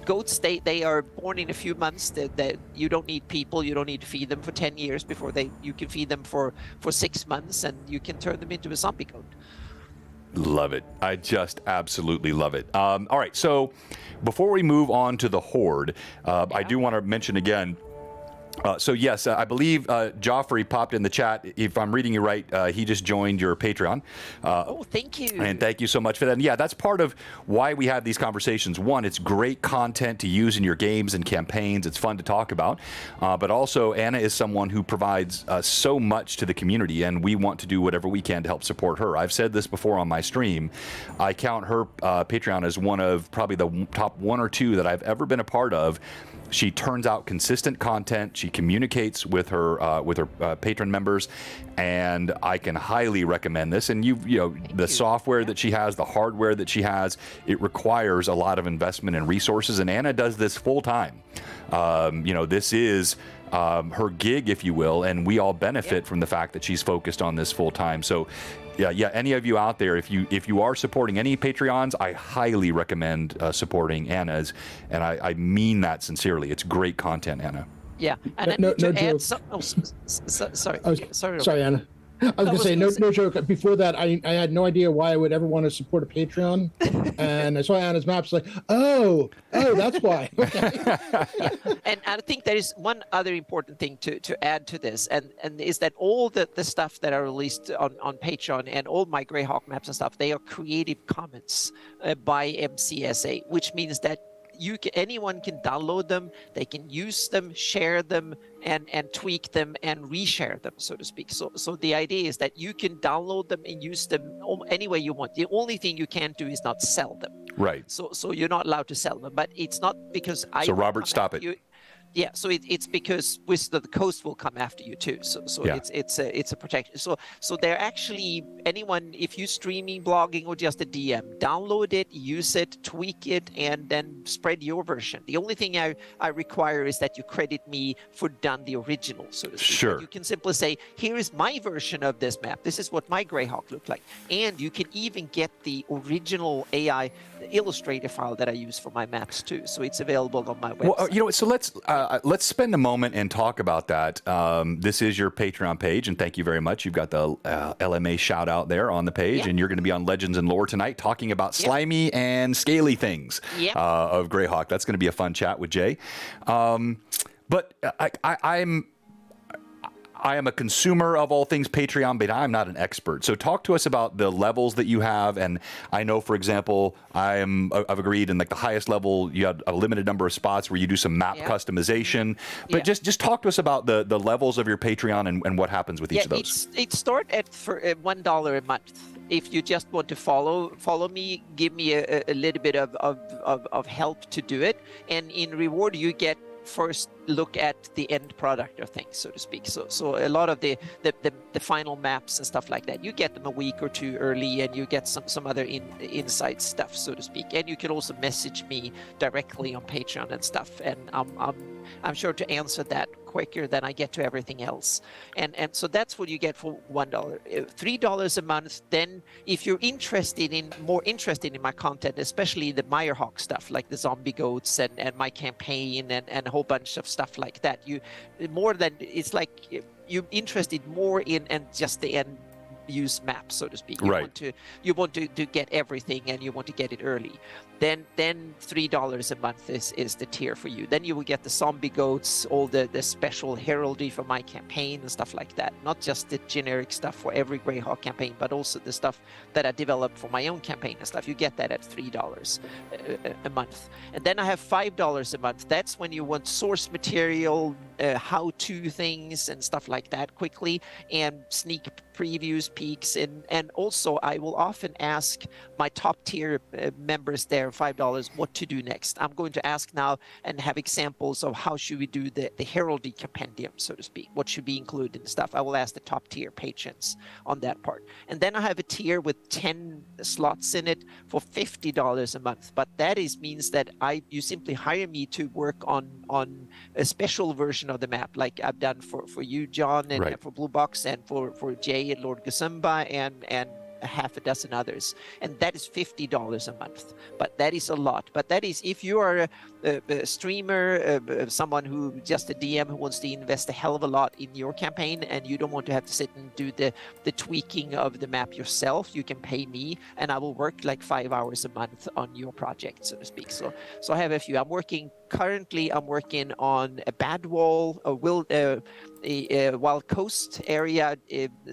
Goats, they are born in a few months. That you don't need people, you don't need to feed them for 10 years before you can feed them for 6 months, and you can turn them into a zombie goat. Love it. I just absolutely love it. All right, so before we move on to the Horde, I do want to mention again, so yes, I believe Joffrey popped in the chat. If I'm reading you right, he just joined your Patreon. Thank you. And thank you so much for that. And yeah, that's part of why we have these conversations. One, it's great content to use in your games and campaigns. It's fun to talk about. But also, Anna is someone who provides so much to the community, and we want to do whatever we can to help support her. I've said this before on my stream. I count her Patreon as one of probably the top 1 or 2 that I've ever been a part of. She turns out consistent content. She communicates with her patron members, and I can highly recommend this. And the software that she has, the hardware that she has, it requires a lot of investment and resources. And Anna does this full time. This is her gig, if you will, and we all benefit from the fact that she's focused on this full time. So. Yeah. Any of you out there, if you are supporting any Patreons, I highly recommend supporting Anna's, and I mean that sincerely. It's great content, Anna. Yeah, and sorry, Anna. I was gonna say no joke. Before that, I had no idea why I would ever want to support a Patreon, and I saw Anna's maps like, oh, that's why. Okay. Yeah. And I think there is one other important thing to add to this, and is that all the stuff that are released on Patreon and all my Greyhawk maps and stuff, they are Creative Commons by MCSA, which means that anyone can download them, they can use them, share them, and tweak them and reshare them, so to speak. So the idea is that you can download them and use them any way you want. The only thing you can't do is not sell them. Right. So you're not allowed to sell them, but it's not because So Robert, stop it. Yeah, so it's because Wizard of the Coast will come after you too. So Yeah. it's a protection. So they're actually anyone, if you streaming, blogging, or just a DM, download it, use it, tweak it, and then spread your version. The only thing I require is that you credit me for done the original, so to speak. Sure. But you can simply say, here is my version of this map. This is what my Greyhawk looked like, and you can even get the original AI Illustrator file that I use for my maps too. So it's available on my website. Well, you know, so let's spend a moment and talk about that. This is your Patreon page, and thank you very much. You've got the LMA shout out there on the page, Yeah. and you're going to be on Legends and Lore tonight talking about slimy and scaly things of Greyhawk. That's going to be a fun chat with Jay. But I am a consumer of all things Patreon, but I'm not an expert. So talk to us about the levels that you have. And I know, for example, I've agreed in like the highest level, you have a limited number of spots where you do some map customization. But just talk to us about the levels of your Patreon and what happens with each of those. It starts at for $1 a month. If you just want to follow me, give me a little bit of help to do it. And in reward, you get first look at the end product of things, so to speak. So a lot of the final maps and stuff like that, you get them a week or two early, and you get some other inside stuff, so to speak. And you can also message me directly on Patreon and stuff, and I'm sure to answer that quicker than I get to everything else. And so that's what you get for $1. $3 a month. Then if you're more interested in my content, especially the Meyer stuff, like the zombie goats and my campaign and a whole bunch of stuff like that, it's like you're interested more in and just the end use map, so to speak. You want to get everything, and you want to get it early. Then $3 a month is the tier for you. Then you will get the zombie goats, all the special heraldry for my campaign and stuff like that. Not just the generic stuff for every Greyhawk campaign, but also the stuff that I developed for my own campaign and stuff. You get that at $3 a month. And then I have $5 a month. That's when you want source material, how-to things and stuff like that quickly, and sneak previews, peeks, and also I will often ask my top tier members there, $5, what to do next. I'm going to ask now and have examples of how should we do the heraldry compendium, so to speak. What should be included and stuff. I will ask the top tier patrons on that part. And then I have a tier with 10 slots in it for $50 a month. But that means that you simply hire me to work on a special version of the map, like I've done for you, John, and for Blue Box, and for Jay and Lord Gazumba, and a half a dozen others, and that is $50 a month. But that is a lot. But that is if you are a streamer, someone who just a DM who wants to invest a hell of a lot in your campaign, and you don't want to have to sit and do the tweaking of the map yourself, you can pay me, and I will work like 5 hours a month on your project, so to speak. So I have a few. Currently, I'm working on a bad wall, a wild coast area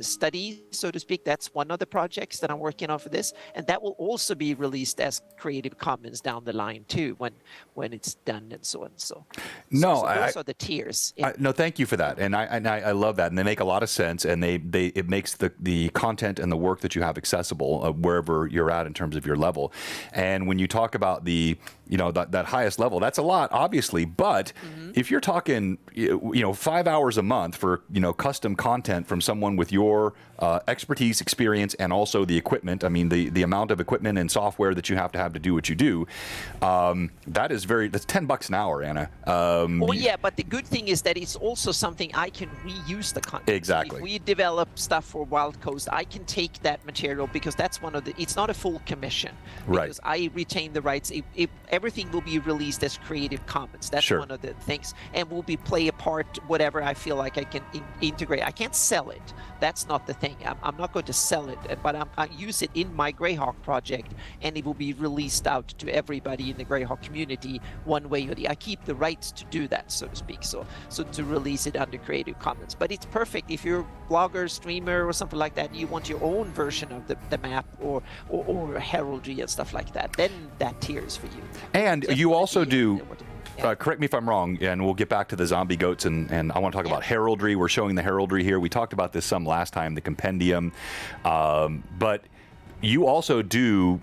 study, so to speak. That's one of the projects that I'm working on for this, and that will also be released as Creative Commons down the line too, when it's done and so on. So those are the tiers. Yeah. No, thank you for that, and I love that, and they make a lot of sense, and it makes the content and the work that you have accessible wherever you're at in terms of your level. And when you talk about that highest level, that's a lot, obviously, but if you're talking 5 hours a month for custom content from someone with your expertise, experience, and also the equipment, I mean the amount of equipment and software that you have to do what you do, that's $10 an hour, Anna. But the good thing is that it's also something I can reuse the content. Exactly. If we develop stuff for Wild Coast, I can take that material, because that's it's not a full commission, because I retain the rights. Everything will be released as Creative Commons. That's one of the things, and will be play a part whatever I feel like I can integrate. I can't sell it. That's not the thing. I'm not going to sell it, but I use it in my Greyhawk project, and it will be released out to everybody in the Greyhawk community one way or the other. I keep the rights to do that, so to speak. So to release it under Creative Commons. But it's perfect if you're a blogger, streamer, or something like that. You want your own version of the map or heraldry and stuff like that. Then that tier is for you. And you also do. Correct me if I'm wrong, and we'll get back to the zombie goats, and I want to talk about heraldry. We're showing the heraldry here. We talked about this some last time, the compendium, but you also do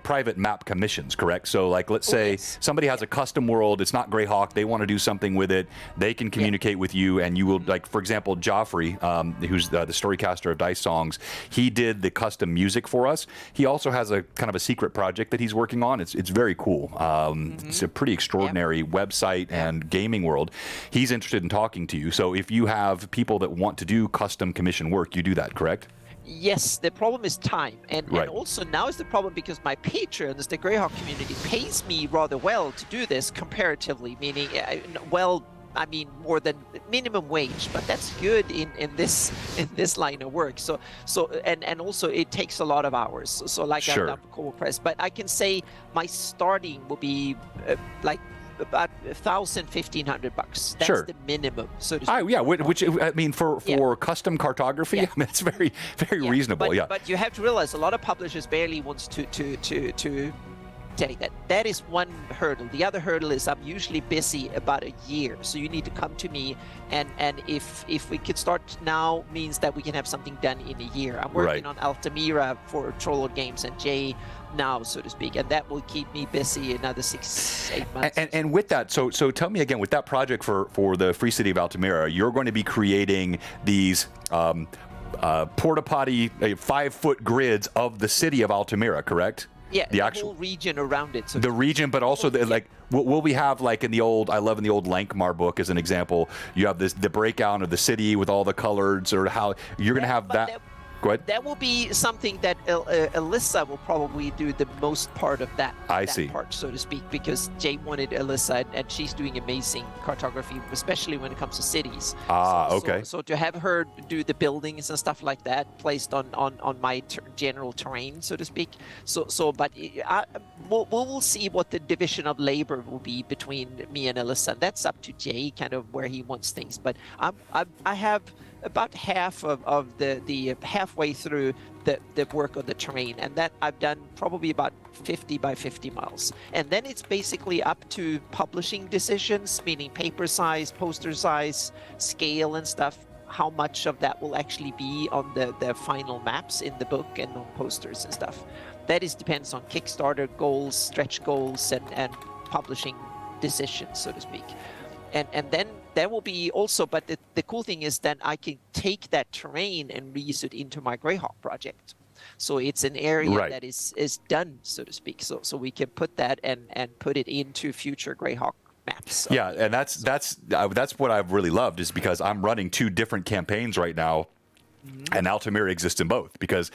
private map commissions, correct? So like, let's say somebody has a custom world, it's not Greyhawk, they want to do something with it, they can communicate with you, and you will, like, for example, Joffrey, who's the storycaster of Dice Songs, he did the custom music for us. He also has a kind of a secret project that he's working on. It's very cool. It's a pretty extraordinary website and gaming world. He's interested in talking to you. So if you have people that want to do custom commission work, you do that, correct? Yes, the problem is time, and also now is the problem because my patrons, the Greyhawk community, pays me rather well to do this comparatively, meaning, I mean more than minimum wage, but that's good in this line of work. So and also it takes a lot of hours. So like I've done for Cold Press, but I can say my starting will be like about $1,000, $1,500. That's the minimum, so to speak. Yeah, which I mean for custom cartography, I mean, it's very reasonable. But you have to realize a lot of publishers barely wants to take that. That is one hurdle. The other hurdle is I'm usually busy about a year, so you need to come to me, and if we could start now means that we can have something done in a year. I'm working on Altamira for Trollord Games and Jay now, so to speak, and that will keep me busy another 6-8 months. And with that, so tell me again, with that project for the Free City of Altamira, you're going to be creating these porta potty 5-foot grids of the city of Altamira, correct? Yeah, the actual whole region around it. So the region, but also like, will we have, like in the old Lankmar book as an example, you have the breakout of the city with all the colors, or how you're going to have that. Go ahead. That will be something that Alyssa will probably do the most part of that, part, so to speak, because Jay wanted Alyssa, and she's doing amazing cartography, especially when it comes to cities. So to have her do the buildings and stuff like that placed on my general terrain, so to speak. But we'll see what the division of labor will be between me and Alyssa. That's up to Jay, kind of where he wants things. But I have about half of the halfway through the work on the terrain, and that I've done probably about 50 by 50 miles. And then it's basically up to publishing decisions, meaning paper size, poster size, scale and stuff, how much of that will actually be on the final maps in the book and on posters and stuff. That depends on Kickstarter goals, stretch goals, and publishing decisions, so to speak. And then there will be also, but the cool thing is that I can take that terrain and reuse it into my Greyhawk project. So it's an area that is done, so to speak. So we can put that and put it into future Greyhawk maps. Yeah, and that's what I've really loved, is because I'm running 2 different campaigns right now. And Altamira exists in both, because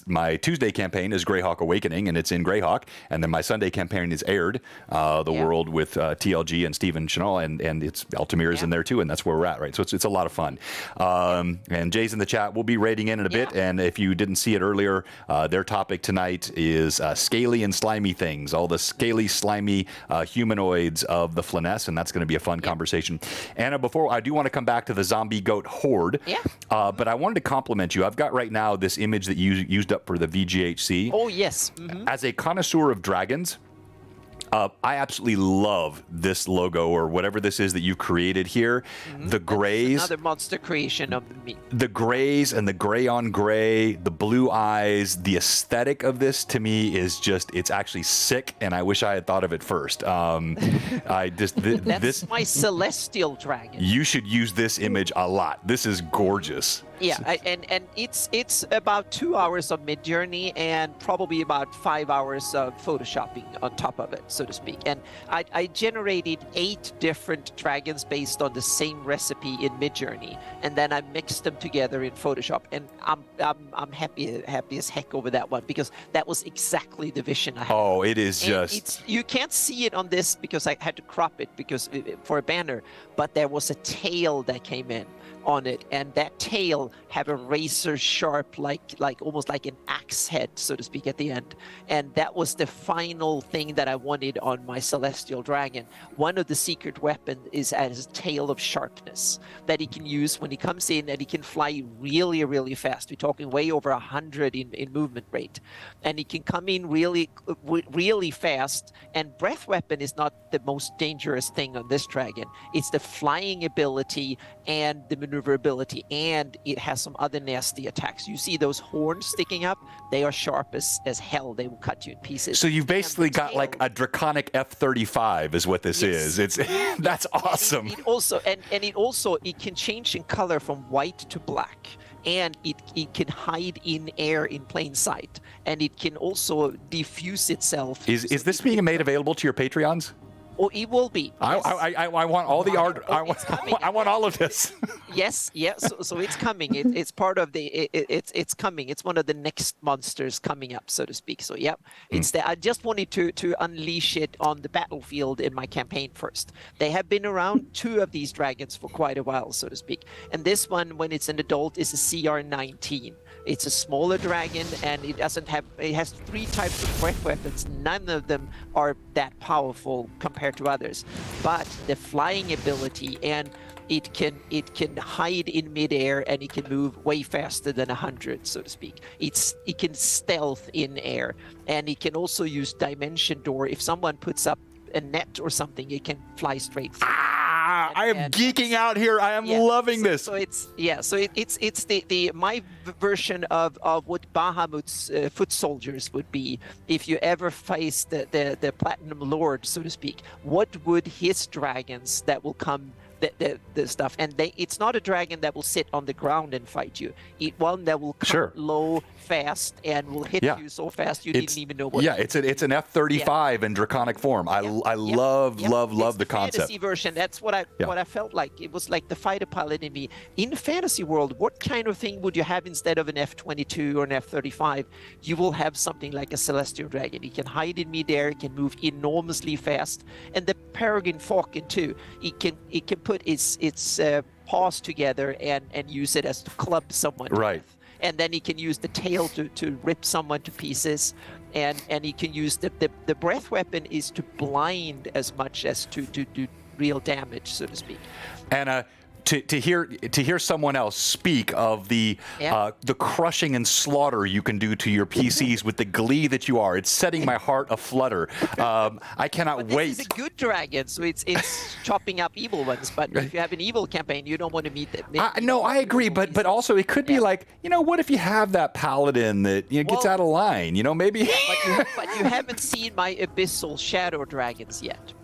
my Tuesday campaign is Greyhawk Awakening, and it's in Greyhawk, and then my Sunday campaign is Aired, the world with TLG and Stephen Chanel, and it's Altamira's in there too, and that's where we're at, right? So it's a lot of fun. And Jay's in the chat. We'll be raiding in a bit, and if you didn't see it earlier, their topic tonight is scaly and slimy things, all the scaly, slimy humanoids of the Flyness, and that's going to be a fun conversation. Anna, before I do want to come back to the zombie goat horde, but I wanted to compliment you. I've got right now this image that you used up for the VGHC. Oh, yes. As a connoisseur of dragons, I absolutely love this logo, or whatever this is that you've created here. The grays. Another monster creation of me. The grays and the gray on gray, the blue eyes, the aesthetic of this to me is just, it's actually sick, and I wish I had thought of it first. That's my celestial dragon. You should use this image a lot. This is gorgeous. Yeah, and it's about 2 hours of Midjourney and probably about 5 hours of photoshopping on top of it, so to speak. And I generated 8 different dragons based on the same recipe in Midjourney, and then I mixed them together in Photoshop. And I'm happy as heck over that one, because that was exactly the vision I had. Oh, it is and just. You can't see it on this because I had to crop it for a banner, but there was a tail that came in on it, and that tail have a razor sharp, like almost like an axe head, so to speak, at the end. And that was the final thing that I wanted on my celestial dragon. One of the secret weapons is as a tail of sharpness that he can use when he comes in, and he can fly really, really fast. We're talking way over 100 in movement rate, and he can come in really, really fast. And breath weapon is not the most dangerous thing on this dragon. It's the flying ability and the maneuverability, and it has some other nasty attacks. You see those horns sticking up? They are sharp as hell. They will cut you in pieces. So you've basically got tail, like a draconic F-35 is what this is. It's that's awesome. It also it can change in color from white to black, and it can hide in air in plain sight, and it can also diffuse itself. Is this being made available to your Patreons? Oh, it will be. Yes. I want all the art. Oh, I want all of this. Yes. So it's coming. It's part of the. It's coming. It's one of the next monsters coming up, so to speak. So yeah, it's I just wanted to unleash it on the battlefield in my campaign first. They have been around, 2 of these dragons, for quite a while, so to speak. And this one, when it's an adult, is a CR-19. It's a smaller dragon, and it has 3 types of breath weapons. None of them are that powerful compared to others, but the flying ability, and it can hide in midair, and it can move way faster than 100, so to speak. It can stealth in air, and it can also use dimension door. If someone puts up a net or something, it can fly straight through. I am geeking out here. I am loving this. So it's the my version of what Bahamut's foot soldiers would be if you ever face the Platinum Lord, so to speak. What would his dragons that will come? The stuff, and it's not a dragon that will sit on the ground and fight you. One that will come low, fast, and will hit you so fast you didn't even know what. Yeah, it's an F-35 in draconic form. I love the concept. Fantasy version. That's what I felt like. It was like the fighter pilot in me. In fantasy world, what kind of thing would you have instead of an F-22 or an F-35? You will have something like a celestial dragon. It can hide in midair. It can move enormously fast, and the Peregrine Falcon too. It can put its paws together and use it as to club someone to death. And then he can use the tail to rip someone to pieces, and he can use the breath weapon is to blind as much as to do real damage, so to speak. And to hear someone else speak of the crushing and slaughter you can do to your PCs with the glee that you are, it's setting my heart aflutter. I cannot wait. It's a good dragon, so it's chopping up evil ones. But if you have an evil campaign, you don't want to meet them. No, I agree, but also it could be like, what if you have that paladin that gets out of line? Maybe. But you haven't seen my abyssal shadow dragons yet.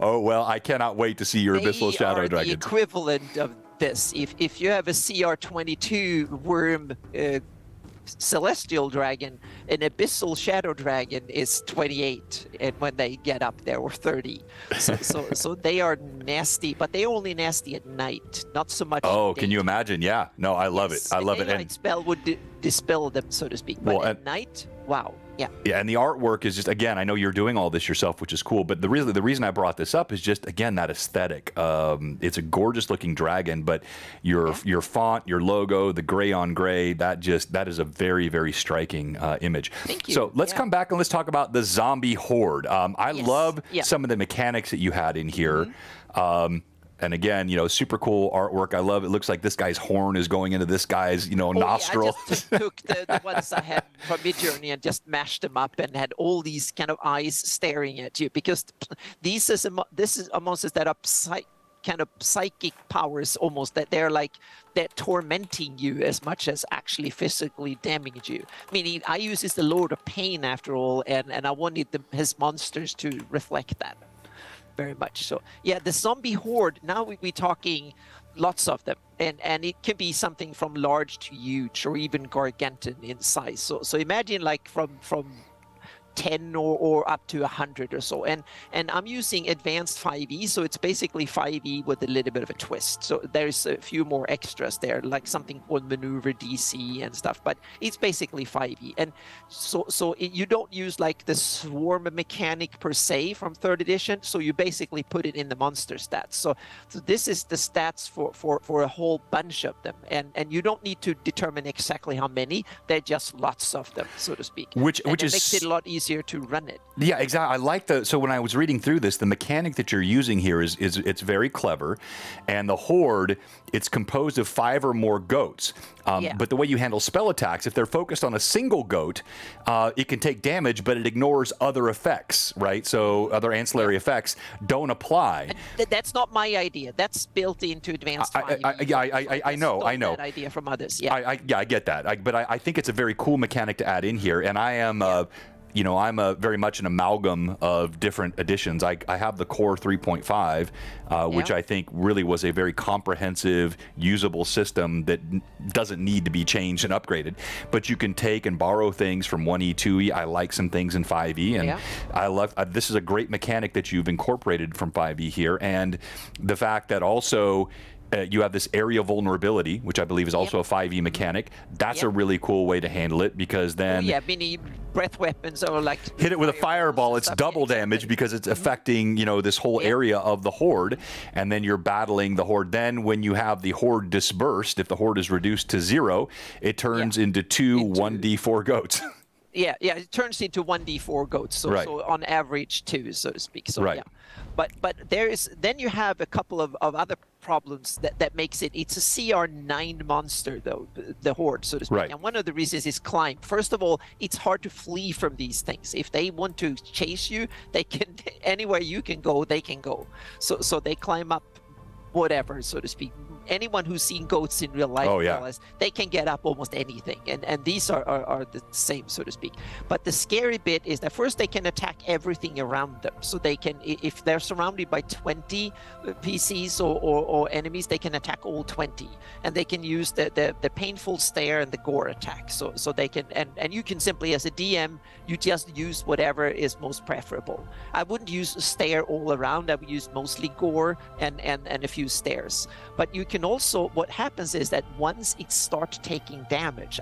Oh, well, I cannot wait to see your abyssal shadow dragons. The equivalent of this. If you have a CR-22 worm celestial dragon, an abyssal shadow dragon is 28, and when they get up there, or 30. So they are nasty, but they're only nasty at night, not so much. Oh, can you imagine? Yeah. No, I love it. I love it. And spell would dispel them, so to speak. But at night, wow. Yeah. Yeah, and the artwork is just, again, I know you're doing all this yourself, which is cool, but the reason I brought this up is just, again, that aesthetic. It's a gorgeous looking dragon, but your font, your logo, the gray on gray, that is a very, very striking image. Thank you. So let's come back and let's talk about the zombie horde. I love some of the mechanics that you had in here. And again, super cool artwork. I love it. It looks like this guy's horn is going into this guy's, nostril. I just took the ones I had from Midjourney and just mashed them up and had all these kind of eyes staring at you, because this is monsters that are kind of psychic powers, almost, that they're tormenting you as much as actually physically damaging you. Meaning, I use the Lord of Pain after all, and I wanted his monsters to reflect that. Very much so. Yeah, the zombie horde, now we're talking lots of them, and it can be something from large to huge, or even gargantuan in size. So imagine like from 10 or up to 100 or so, and I'm using advanced 5e, so it's basically 5e with a little bit of a twist. So there's a few more extras there, like something called maneuver DC and stuff, but it's basically 5e. And so you don't use like the swarm mechanic per se from 3rd edition, so you basically put it in the monster stats. So this is the stats for a whole bunch of them, and you don't need to determine exactly how many. They're just lots of them, so to speak. Which makes it a lot easier easier to run it. Yeah, exactly. I like so when I was reading through this, the mechanic that you're using here is it's very clever, and the horde, it's composed of 5 or more goats. But the way you handle spell attacks, if they're focused on a single goat, it can take damage, but it ignores other effects, right? So other ancillary effects don't apply. That's not my idea. That's built into advanced 5e. I know. That idea from others. Yeah. I get that. But I think it's a very cool mechanic to add in here, and I am. I'm very much an amalgam of different editions. I have the Core 3.5, which I think really was a very comprehensive, usable system that doesn't need to be changed and upgraded. But you can take and borrow things from 1E, 2E. I like some things in 5E, and I love. This is a great mechanic that you've incorporated from 5E here, and the fact that also. You have this area vulnerability, which I believe is also a 5e mechanic. That's a really cool way to handle it, because then mini breath weapons or like hit it with a fireball. It's double damage because it's affecting this whole area of the horde, and then you're battling the horde. Then when you have the horde dispersed, if the horde is reduced to 0, it turns into 1d4 goats. Yeah, it turns into 1d4 goats, so on average 2, so to speak. So but then you have a couple of other problems that makes it's a CR9 monster, though, the horde, so to speak. And one of the reasons is climb. First of all, it's hard to flee from these things. If they want to chase you, they can anywhere you can go, they can go. So they climb up whatever, so to speak. Anyone who's seen goats in real life realize they can get up almost anything, and these are the same, so to speak. But the scary bit is that first they can attack everything around them. So they can, if they're surrounded by 20 PCs or enemies, they can attack all 20, and they can use the painful stare and the gore attack. So they can, and you can simply, as a DM, you just use whatever is most preferable. I wouldn't use stare all around. I would use mostly gore and a few stares. But you can also, what happens is that once it starts taking damage,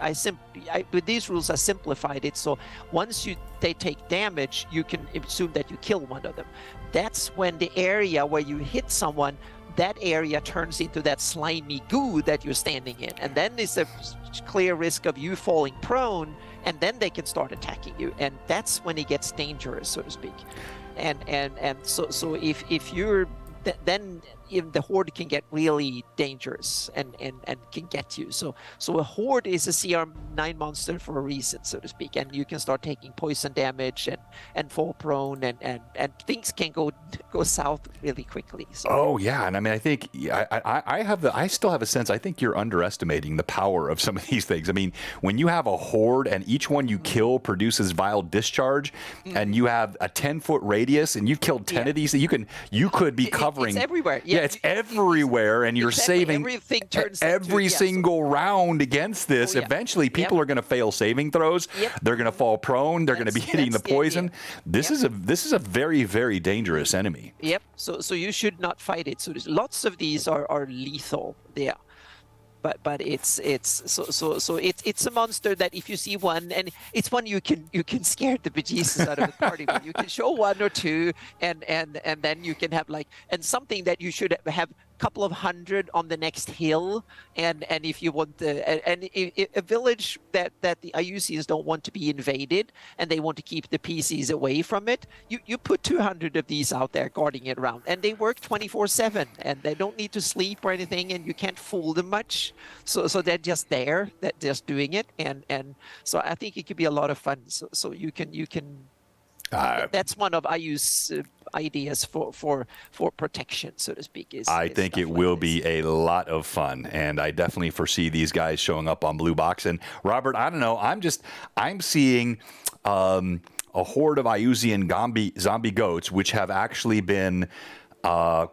with these rules I simplified it, so once they take damage, you can assume that you kill one of them. That's when the area where you hit someone, that area turns into that slimy goo that you're standing in, and then there's a clear risk of you falling prone, and then they can start attacking you, and that's when it gets dangerous, so to speak. And so if you're then the horde can get really dangerous and can get you. So a horde is a CR9 monster for a reason, so to speak, and you can start taking poison damage and fall prone, and things can go south really quickly. So. And I mean, I think I still have a sense. I think you're underestimating the power of some of these things. I mean, when you have a horde and each one you kill produces vile discharge, and you have a 10-foot radius, and you've killed 10 of these, you could be covering. It's everywhere. It's everywhere, and you're saving every single round against this. Eventually, people are going to fail saving throws. They're going to fall prone. They're going to be hitting the poison. This is a very, very dangerous enemy. So you should not fight it. So lots of these are lethal. But it's a monster that if you see one, and it's one you can scare the bejesus out of the party with. You can show one or two, and then you can have and something that you should have couple of hundred on the next hill, and if you want a village that the Iuzians don't want to be invaded and they want to keep the PCs away from it, you put 200 of these out there guarding it around, and they work 24/7, and they don't need to sleep or anything, and you can't fool them much. So they're just there, they're just doing it, and so I think it could be a lot of fun. So you can. That's one of IU's ideas for protection, so to speak. I think it will be a lot of fun, and I definitely foresee these guys showing up on Blue Box. And Robert, I don't know, I'm seeing a horde of Iuzian zombie goats, which have actually been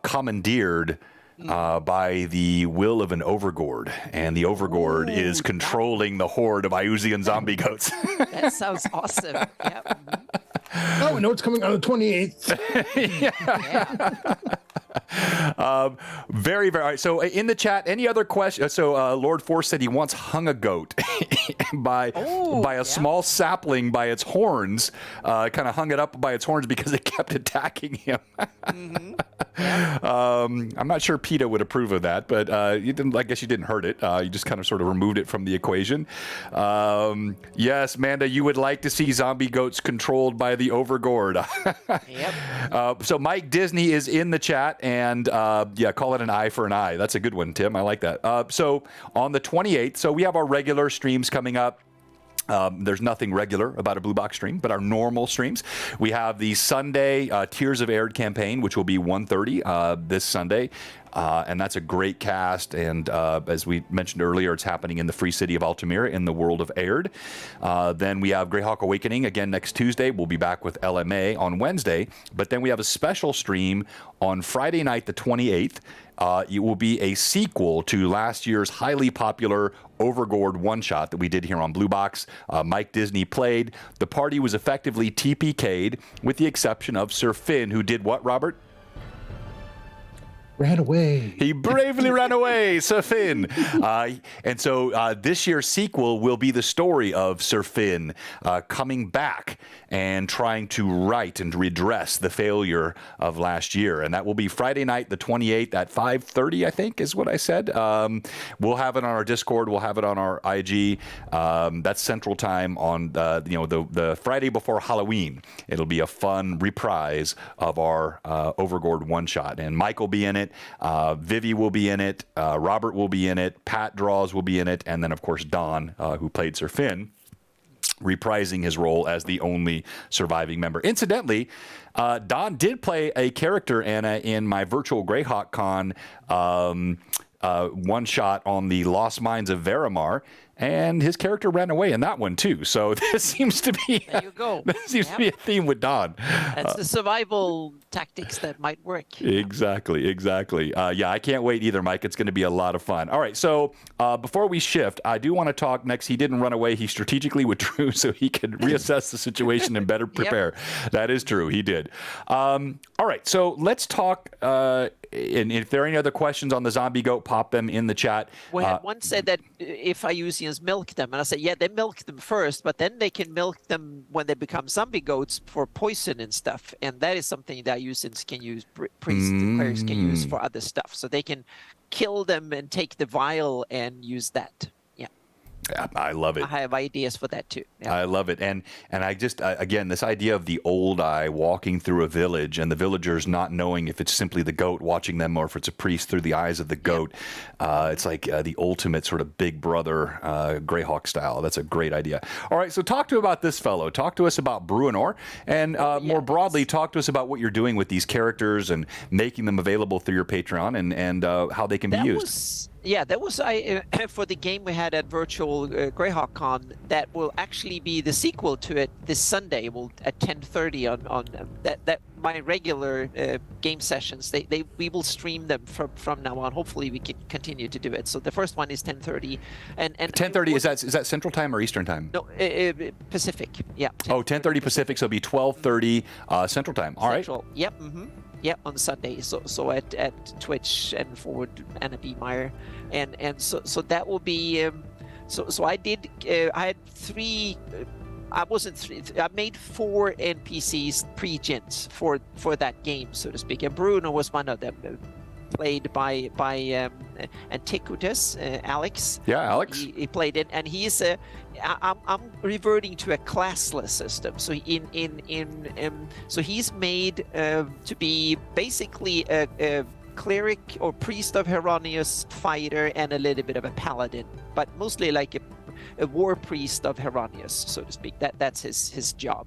commandeered by the will of an overgord, and the overgord is controlling the horde of Iuzian zombie goats. That sounds awesome. Oh, we know it's coming on the 28th. Very, very. All right, so in the chat, any other questions? So Lord Force said he once hung a goat by a small sapling by its horns, kind of hung it up by its horns because it kept attacking him. I'm not sure PETA would approve of that, but you didn't. I guess you didn't hurt it. You just kind of sort of removed it from the equation. Yes, Manda, you would like to see zombie goats controlled by the Overgord. Yep. So Mike Disney is in the chat, and yeah, call it an eye for an eye. That's a good one, Tim. I like that. So on the 28th, so we have our regular streams coming up. There's nothing regular about a Blue Box stream, but our normal streams. We have the Sunday Tears of Arid campaign, which will be 1:30 this Sunday. And that's a great cast. And as we mentioned earlier, it's happening in the free city of Altamira in the world of Aird. Then we have Greyhawk Awakening again next Tuesday. We'll be back with LMA on Wednesday. But then we have a special stream on Friday night, the 28th. It will be a sequel to last year's highly popular Overgord one-shot that we did here on Blue Box. Mike Disney played. The party was effectively TPK'd, with the exception of Sir Finn, who did what, Robert? Ran away. He bravely ran away, Sir Finn. And so this year's sequel will be the story of Sir Finn coming back and trying to right and redress the failure of last year. And that will be Friday night, the 28th at 5:30, I think is what I said. We'll have it on our Discord. We'll have it on our IG. That's Central Time on the Friday before Halloween. It'll be a fun reprise of our Overgord one-shot. And Mike will be in it. Vivi will be in it. Robert will be in it. Pat Draws will be in it. And then, of course, Don, who played Sir Finn, reprising his role as the only surviving member. Incidentally, Don did play a character, Anna, in my virtual Greyhawk Con one shot on the Lost Mines of Veramar, and his character ran away in that one too. So this seems to be There you go. This seems to be a theme with Don. That's the survival tactics that might work. Exactly. Yeah, I can't wait either, Mike. It's going to be a lot of fun. All right, so before we shift, I do want to talk next. He didn't run away. He strategically withdrew so he could reassess the situation and better prepare. Yep. That is true. He did. All right, so let's talk. And if there are any other questions on the zombie goat, pop them in the chat. Well, one said that if Iuzians milk them, and I said, yeah, they milk them first, but then they can milk them when they become zombie goats for poison and stuff. And that is something that Iuzians can use, priests and clerics can use for other stuff. So they can kill them and take the vial and use that. Yeah, I love it. I have ideas for that too. Yeah. I love it. And I just, again, this idea of the old eye walking through a village and the villagers not knowing if it's simply the goat watching them or if it's a priest through the eyes of the goat. Yep. It's like the ultimate sort of big brother Greyhawk style. That's a great idea. All right, so talk to about this fellow. Talk to us about Bruenor. And more broadly, talk to us about what you're doing with these characters and making them available through your Patreon and how they can be used. That was for the game we had at Virtual Greyhawk Con. That will actually be the sequel to it this Sunday. At 10:30 on that my regular game sessions. We will stream them from now on. Hopefully we can continue to do it. So the first one is 10:30 and 10:30 is that Central Time or Eastern Time? No, Pacific. Yeah. 10:30 Pacific, so it'll be 12:30 Central Time. All Central. Right. Yep. Mm-hmm. Yeah, on Sunday. So at Twitch and forward Anna B. Meyer, and so that will be. So I did. I had three. I wasn't three. I made 4 NPCs pre-gens for that game, so to speak. And Bruno was one of them, played by Antiquitas, Alex. Yeah, Alex. He played it, and he's I'm reverting to a classless system. So so he's made to be basically a cleric or priest of Heronius, fighter, and a little bit of a paladin, but mostly like a war priest of Heronius, so to speak. That's his job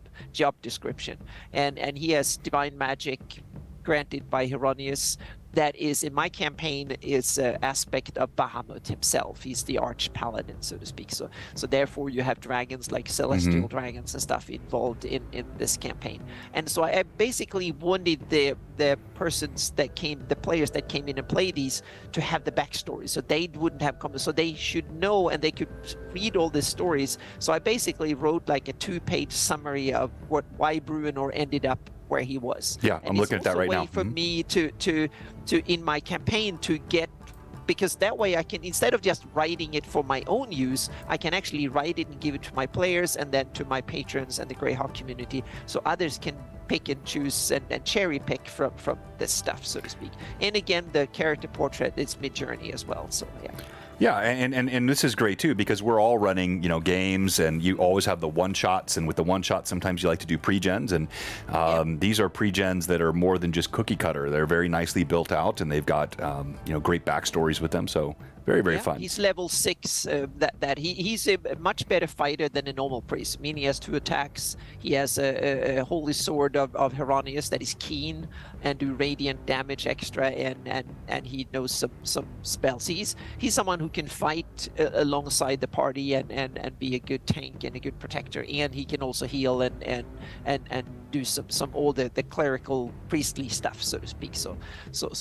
description, and he has divine magic granted by Heronius. That is, in my campaign, is an aspect of Bahamut himself. He's the arch paladin, so to speak. So therefore, you have dragons like celestial dragons and stuff involved in this campaign. And so I basically wanted the players that came in and played these to have the backstory, so they wouldn't have come. So they should know and they could read all the stories. So I basically wrote like a 2-page summary of why Bruenor ended up where he was. Yeah, And I'm looking at that right now. It's also a way for me to in my campaign to get, because that way I can, instead of just writing it for my own use, I can actually write it and give it to my players and then to my patrons and the Greyhawk community, so others can pick and choose and cherry pick from this stuff, so to speak. And again, the character portrait is mid-journey as well, so yeah. Yeah, and this is great too, because we're all running, games, and you always have the one-shots, and with the one-shots, sometimes you like to do pre-gens, and these are pre-gens that are more than just cookie cutter. They're very nicely built out, and they've got, great backstories with them, so very, very fun. He's level 6. He's a much better fighter than a normal priest. I mean, he has 2 attacks. He has a holy sword of Heronius that is keen and do radiant damage extra, and he knows some spells. He's someone who can fight alongside the party and be a good tank and a good protector, and he can also heal and do some all the clerical priestly stuff, so to speak. So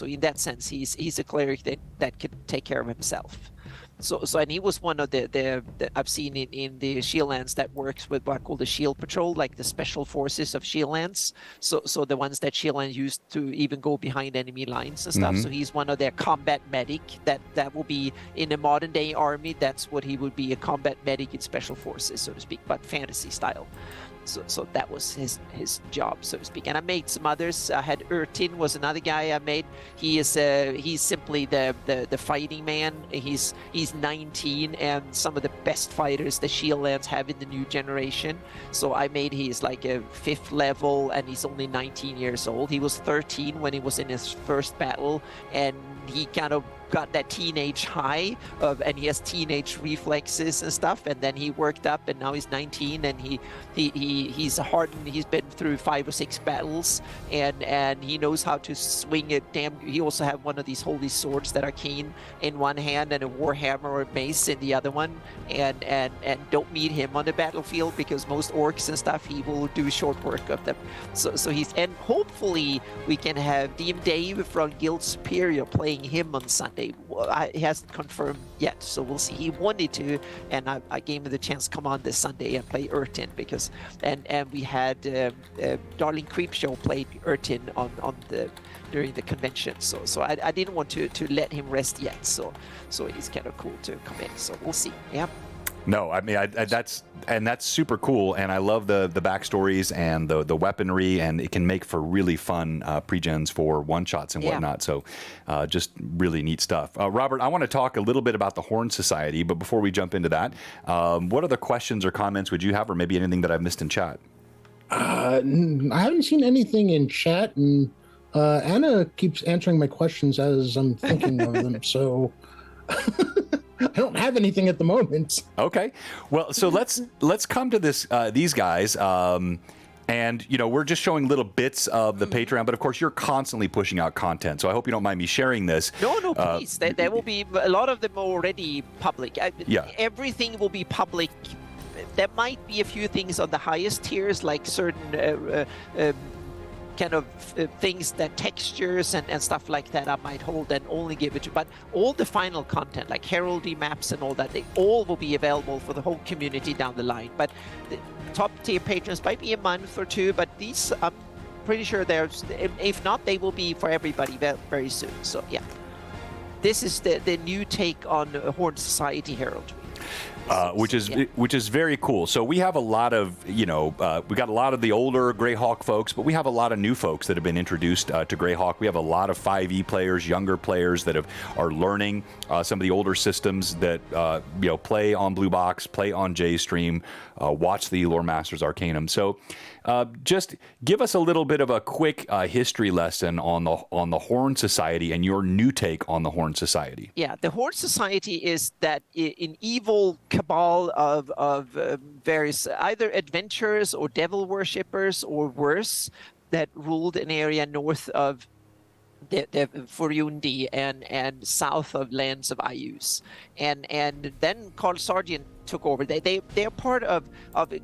in that sense, he's a cleric that can take care of himself. So and he was one of the I've seen in the Shieldlands that works with what I call the Shield Patrol, like the special forces of Shieldlands. So the ones that Shieldlands used to even go behind enemy lines and stuff. So he's one of their combat medic that will be in a modern day army. That's what he would be, a combat medic in special forces, so to speak, but fantasy style. So that was his job, so to speak. And I made some others. I had Urtin was another guy I made. He's simply the fighting man. He's 19 and some of the best fighters the Shieldlands have in the new generation. So I made he's like a 5th level and he's only 19 years old. He was 13 when he was in his first battle, and he kind of got that teenage high and he has teenage reflexes and stuff, and then he worked up and now he's 19 and he's hardened. He's been through 5 or 6 battles and he knows how to swing it. He also have one of these holy swords that are keen in one hand and a warhammer or a mace in the other one, and don't meet him on the battlefield because most orcs and stuff, he will do short work of them. So he's, and hopefully we can have DM Dave from Guild Superior playing him on Sunday. He hasn't confirmed yet, so we'll see. He wanted to, and I gave him the chance to come on this Sunday and play Urtin, because and we had Darling Creepshow played Urtin during the convention, so I didn't want to let him rest yet, so he's kind of cool to come in, so we'll see. Yeah. No, I mean that's super cool, and I love the backstories and the weaponry, and it can make for really fun pre-gens for one-shots and whatnot. So just really neat stuff. Robert, I want to talk a little bit about the Horn Society, but before we jump into that, what other questions or comments would you have, or maybe anything that I've missed in chat? I haven't seen anything in chat, and Anna keeps answering my questions as I'm thinking of them, so I don't have anything at the moment. Okay, well, so let's come to these guys, and we're just showing little bits of the Patreon, but of course you're constantly pushing out content, so I hope you don't mind me sharing this. No, please. There will be a lot of them already public. Everything will be public. There might be a few things on the highest tiers, like certain kind of things, that textures and stuff like that I might hold and only give it to, but all the final content like heraldry maps and all that, they all will be available for the whole community down the line. But the top tier patrons might be a month or 2, but these I'm pretty sure there's, if not, they will be for everybody very soon. So yeah, this is the new take on Horn Society heraldry. Which is very cool. So we have a lot of we got a lot of the older Greyhawk folks, but we have a lot of new folks that have been introduced to Greyhawk. We have a lot of 5e players, younger players that are learning some of the older systems that play on Blue Box, play on JStream, watch the Loremasters Arcanum. So just give us a little bit of a quick history lesson on the Horn Society and your new take on the Horn Society. Yeah, the Horn Society is that an evil cabal of various either adventurers or devil worshippers or worse that ruled an area north of the Furundi and south of lands of Ius, and then Carl Sargent took over. They're part of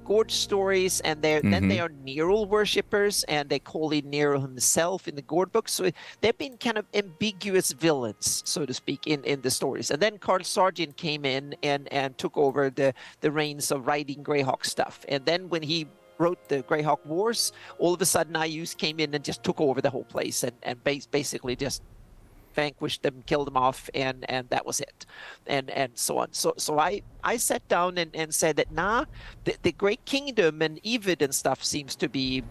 Gorge stories, and then they are Nero worshippers, and they call in Nero himself in the Gorge books. So they've been kind of ambiguous villains, so to speak, in the stories. And then Carl Sargent came in and took over the reins of writing Greyhawk stuff. And then when he wrote the Greyhawk Wars, all of a sudden Iuse came in and just took over the whole place and basically just vanquished them, killed them off, and that was it, and so on. So I sat down and said that the Great Kingdom and Evid and stuff seems to be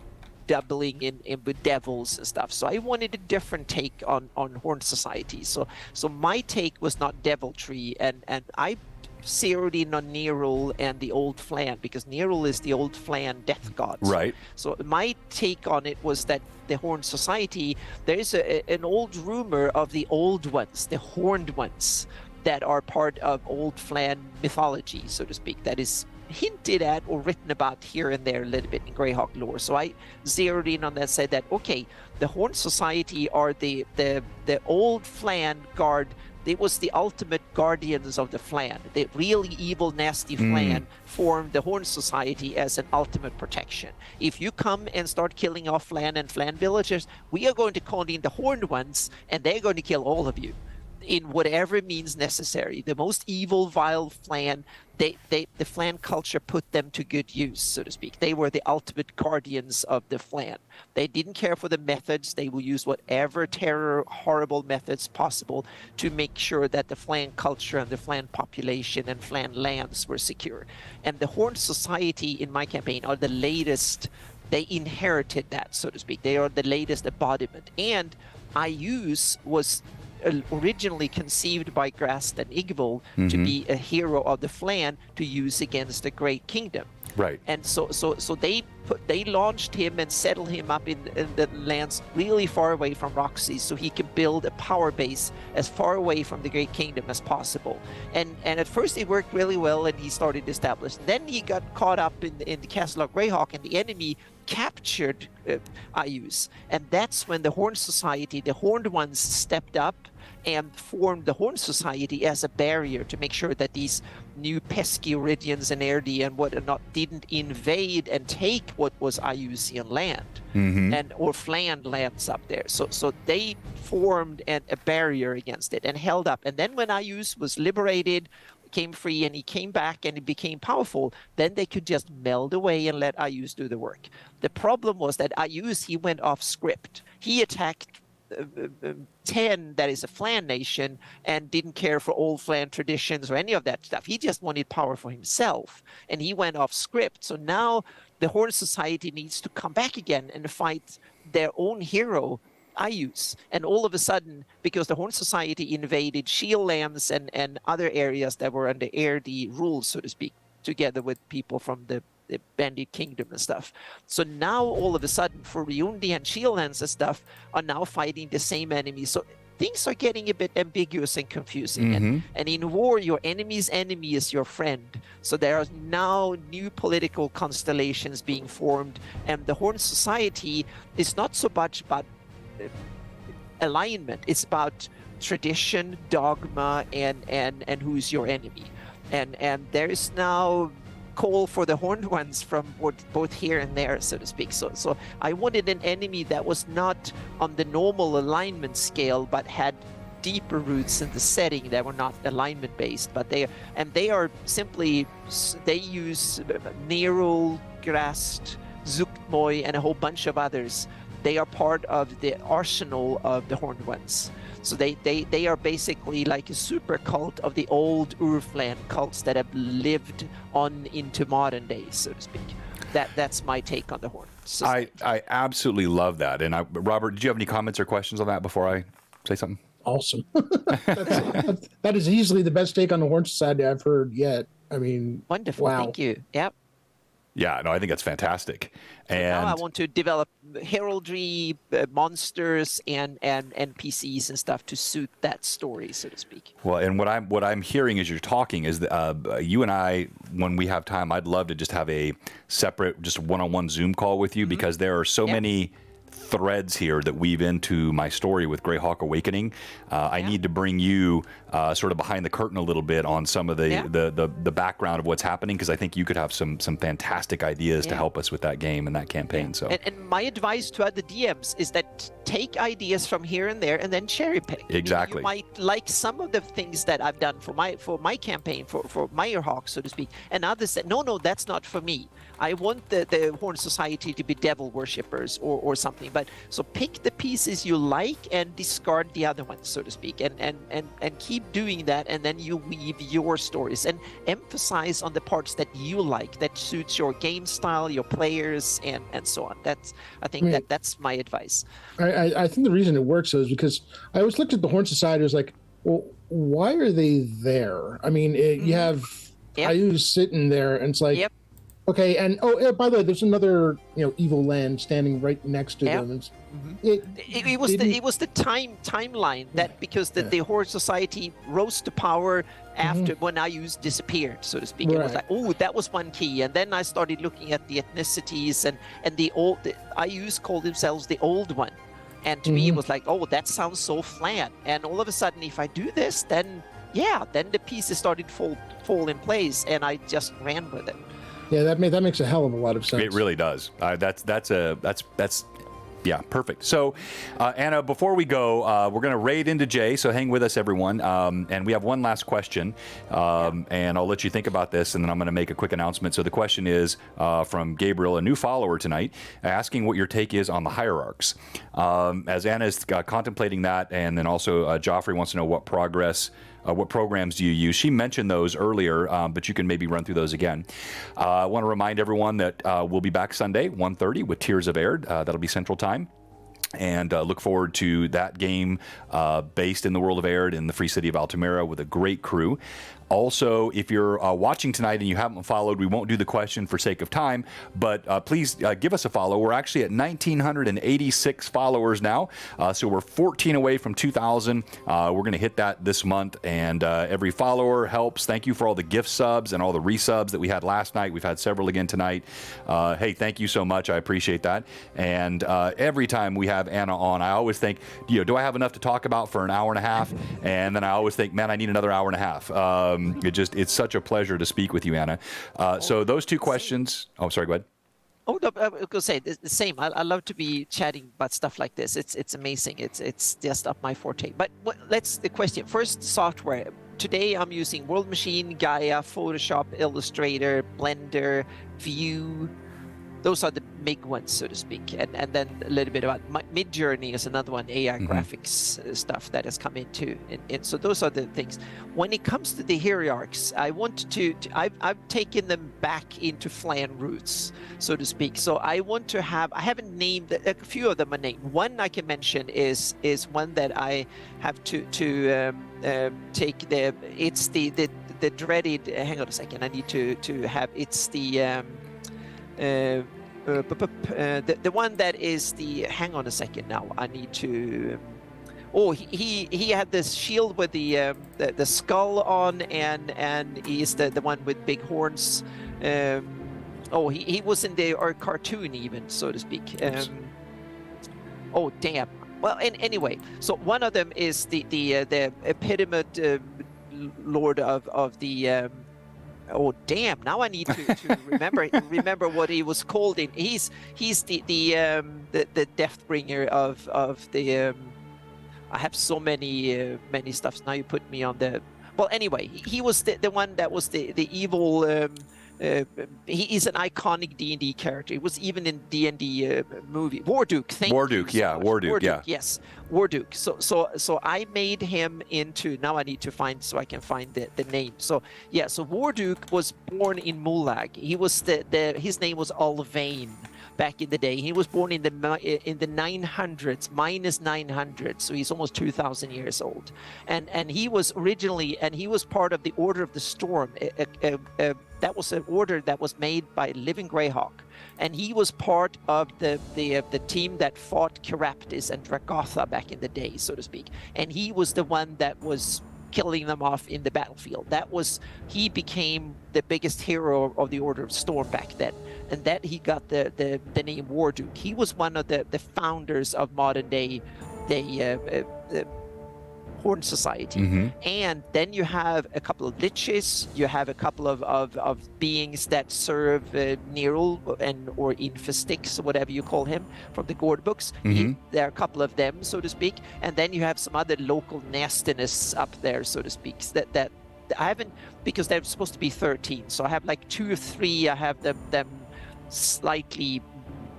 doubling in with devils and stuff. So I wanted a different take on Horn Society. So my take was not deviltry, and I zeroed in on Nerul and the Old Flan, because Nerul is the Old Flan death gods. Right. So my take on it was that the Horn Society, there is an old rumor of the old ones, the horned ones, that are part of Old Flan mythology, so to speak, that is hinted at or written about here and there a little bit in Greyhawk lore. So I zeroed in on that, said that, okay, the Horn Society are the Old Flan guard. It was the ultimate guardians of the Flan. The really evil, nasty Flan formed the Horn Society as an ultimate protection. If you come and start killing off Flan and Flan villagers, we are going to call in the Horned ones, and they're going to kill all of you in whatever means necessary. The most evil, vile Flan, the Flan culture put them to good use, so to speak. They were the ultimate guardians of the Flan. They didn't care for the methods. They will use whatever terror, horrible methods possible to make sure that the Flan culture and the Flan population and Flan lands were secure. And the Horn Society in my campaign are the latest. They inherited that, so to speak. They are the latest embodiment. And Iuse was originally conceived by Grast and Igval to be a hero of the Flan to use against the Great Kingdom. Right. And so they launched him and settled him up in the lands really far away from Roxy, so he could build a power base as far away from the Great Kingdom as possible. And at first it worked really well, and he started established. Then he got caught up in the Castle of Greyhawk, and the enemy captured Iuse. And that's when the Horn Society, the Horned Ones, stepped up and formed the Horn Society as a barrier to make sure that these new pesky Iridians and Erdi and whatnot didn't invade and take what was Iuzian land and or Flan lands up there. So they formed a barrier against it and held up. And then when Iuse was liberated, came free, and he came back and he became powerful, then they could just meld away and let Iuse do the work. The problem was that Iuse, he went off script. He attacked 10 that is a Flan nation and didn't care for old Flan traditions or any of that stuff. He just wanted power for himself, and he went off script. So now the Horn Society needs to come back again and fight their own hero, Iuse. And all of a sudden, because the Horn Society invaded Shield lands and other areas that were under Erdi rules, so to speak, together with people from the Bandit Kingdom and stuff. So now all of a sudden, Furiundi and Shieldlands and stuff are now fighting the same enemy. So things are getting a bit ambiguous and confusing. And in war, your enemy's enemy is your friend. So there are now new political constellations being formed, and the Horn Society is not so much about alignment. It's about tradition, dogma, and who's your enemy. And there is now call for the Horned Ones from both here and there, so to speak. So I wanted an enemy that was not on the normal alignment scale, but had deeper roots in the setting that were not alignment based. But they are simply, they use Nerul, Grast, Zuktmoy, and a whole bunch of others. They are part of the arsenal of the Horned Ones. So they are basically like a super cult of the old Urflan cults that have lived on into modern days, so to speak. That's my take on the Horn. So, I absolutely love that. And Robert, did you have any comments or questions on that before I say something? Awesome. That is easily the best take on the Horn Society I've heard yet. I mean, wonderful. Wow. Thank you. Yep. Yeah, no, I think that's fantastic. So And now I want to develop heraldry, monsters, and NPCs and stuff to suit that story, so to speak. well, and what I'm hearing as you're talking is that you and I, when we have time, I'd love to just have a separate, just one-on-one Zoom call with you, because there are so many threads here that weave into my story with Greyhawk Awakening. I need to bring you sort of behind the curtain a little bit on some of the background of what's happening, because I think you could have some fantastic ideas to help us with that game and that campaign. So, and my advice to other DMs is that take ideas from here and there and then cherry pick. Exactly. You might like some of the things that I've done for my campaign for Meyer, so to speak, and others said, no, that's not for me. I want the Horn Society to be devil worshippers or something. But so pick the pieces you like and discard the other ones, so to speak, and keep doing that, and then you weave your stories and emphasize on the parts that you like, that suits your game style, your players, and so on. I think that's my advice. I think the reason it works is because I always looked at the Horn Society. I was like, well, why are they there? I mean, you have Iuzian sitting there, and it's like, okay, and by the way, there's another evil land standing right next to them. It was the timeline that because the Horn Society rose to power after when Iuzian disappeared, so to speak. It was like, oh, that was one key, and then I started looking at the ethnicities and the Iuzian called themselves the Old One, and to me it was like, oh, that sounds so flat, and all of a sudden, if I do this, then the pieces started fall in place, and I just ran with it. Yeah, that makes a hell of a lot of sense. It really does. That's perfect. So, Anna, before we go, we're going to raid into Jay, so hang with us, everyone. And we have one last question, and I'll let you think about this, and then I'm going to make a quick announcement. So the question is from Gabriel, a new follower tonight, asking what your take is on the hierarchs. As Anna is contemplating that, and then also Joffrey wants to know what programs do you use? She mentioned those earlier, but you can maybe run through those again. I want to remind everyone that we'll be back Sunday, 1:30 with Tears of Aird. That'll be Central Time. And look forward to that game based in the world of Aird in the free city of Altamira with a great crew. Also, if you're watching tonight and you haven't followed, we won't do the question for sake of time, but please give us a follow. We're actually at 1,986 followers now, so we're 14 away from 2,000. We're going to hit that this month, and every follower helps. Thank you for all the gift subs and all the resubs that we had last night. We've had several again tonight. Hey, thank you so much. I appreciate that. And every time we have Anna on, I always think, do I have enough to talk about for an hour and a half? And then I always think, man, I need another hour and a half. It's such a pleasure to speak with you, Anna. So those two questions. Oh, sorry, go ahead. Oh, no, I was going to say the same. I love to be chatting about stuff like this. It's amazing. It's just up my forte. But let's the question. First, software. Today I'm using World Machine, Gaia, Photoshop, Illustrator, Blender, Vue. Those are the big ones, so to speak. And then a little bit about Midjourney is another one, AI graphics stuff that has come into. And so those are the things. When it comes to the hierarchs, I want I've taken them back into Flan roots, so to speak. So I want to I haven't named, a few of them are named. One I can mention is one that I have to take it's the dreaded, hang on a second, I need to have, it's the one that is hang on a second now, I need to, he had this shield with the skull on, and he's the one with big horns. He was in our cartoon even, so to speak. Oh damn. Well, anyway, so one of them is the epitome lord of the oh damn! Now I need to remember what he was called in. He's the Deathbringer of the. I have so many stuffs. Now you put me on the. Well, anyway, he was the one that was the evil. He is an iconic D&D character. He was even in D&D movie. Warduke. Warduke, yeah. Yes, Warduke. So I made him into. Now I need to find so I can find the name. So yeah. So Warduke was born in Mulag. He was his name was Alvain back in the day. He was born in the 900s, minus 900. So he's almost 2,000 years old. And he was originally, and he was part of the Order of the Storm. That was an order that was made by Living Greyhawk, and he was part of the team that fought Caraptis and Dragotha back in the day, so to speak. And he was the one that was killing them off in the battlefield. He became the biggest hero of the Order of Storm back then. and that he got the name War Duke. He was one of the founders of modern day the Horn Society. And then you have a couple of liches, you have a couple of beings that serve Nerul or Infestix, or whatever you call him, from the Gord books. There are a couple of them, so to speak. And then you have some other local nastiness up there, so to speak, that I haven't, because they're supposed to be 13. So I have like 2 or 3, I have them slightly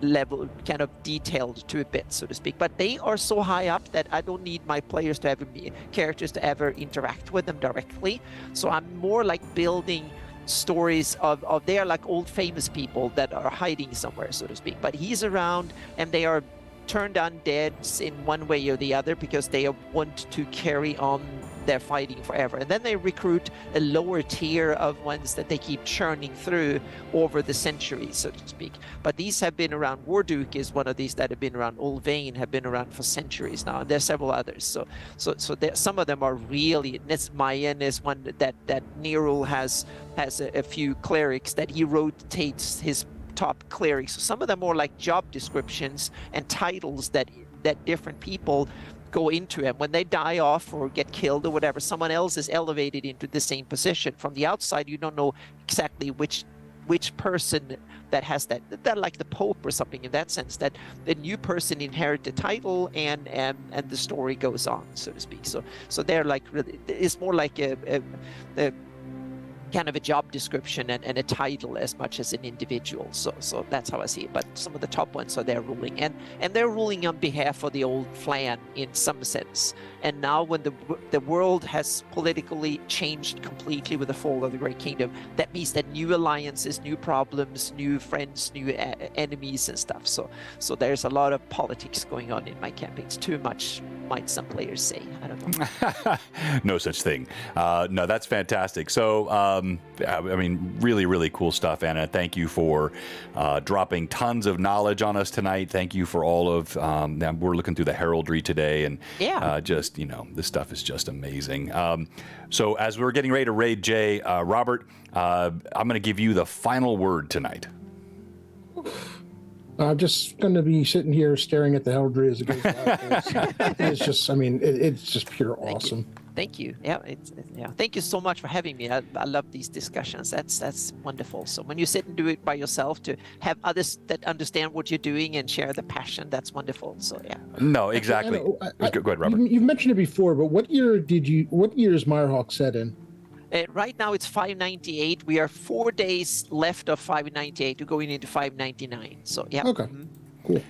level, kind of detailed to a bit, so to speak, but they are so high up that I don't need my players to ever be characters to ever interact with them directly. So I'm more like building stories of they are like old famous people that are hiding somewhere, so to speak, but he's around and they are turned undead in one way or the other because they want to carry on their fighting forever. And then they recruit a lower tier of ones that they keep churning through over the centuries, so to speak. But these have been around. Warduke is one of these that have been around. Ulvain have been around for centuries now, and there's several others. So some of them are really. Meyer is one that Nerul has a few clerics that he rotates his top clerics. So some of them are like job descriptions and titles that different people go into, and when they die off or get killed or whatever, someone else is elevated into the same position. From the outside, you don't know exactly which person that has that like the Pope or something, in that sense, that the new person inherits the title and the story goes on, so to speak. So they're like really, it's more like a kind of a job description and a title as much as an individual. So that's how I see it. But some of the top ones are there ruling, and they're ruling on behalf of the old clan in some sense. And now when the world has politically changed completely with the fall of the Great Kingdom, that means that new alliances, new problems, new friends, new enemies and stuff. So there's a lot of politics going on in my campaigns. Too much, might some players say. I don't know. No such thing. No, that's fantastic. So, I mean, really, really cool stuff, Anna. Thank you for dropping tons of knowledge on us tonight. Thank you for all of, we're looking through the heraldry today, and just, this stuff is just amazing. So as we're getting ready to raid Jay, Robert, I'm going to give you the final word tonight. I'm just going to be sitting here staring at the heraldry as it goes by. It's just, it's just pure awesome. Thank you. Yeah, thank you so much for having me. I love these discussions. That's wonderful. So when you sit and do it by yourself, to have others that understand what you're doing and share the passion, that's wonderful. So yeah. No, exactly. Go ahead, Robert. You've mentioned it before, but what year is Meyerhawk set in? Right now it's 598. We are 4 days left of 598 to going into 599. So yeah. Okay. Cool.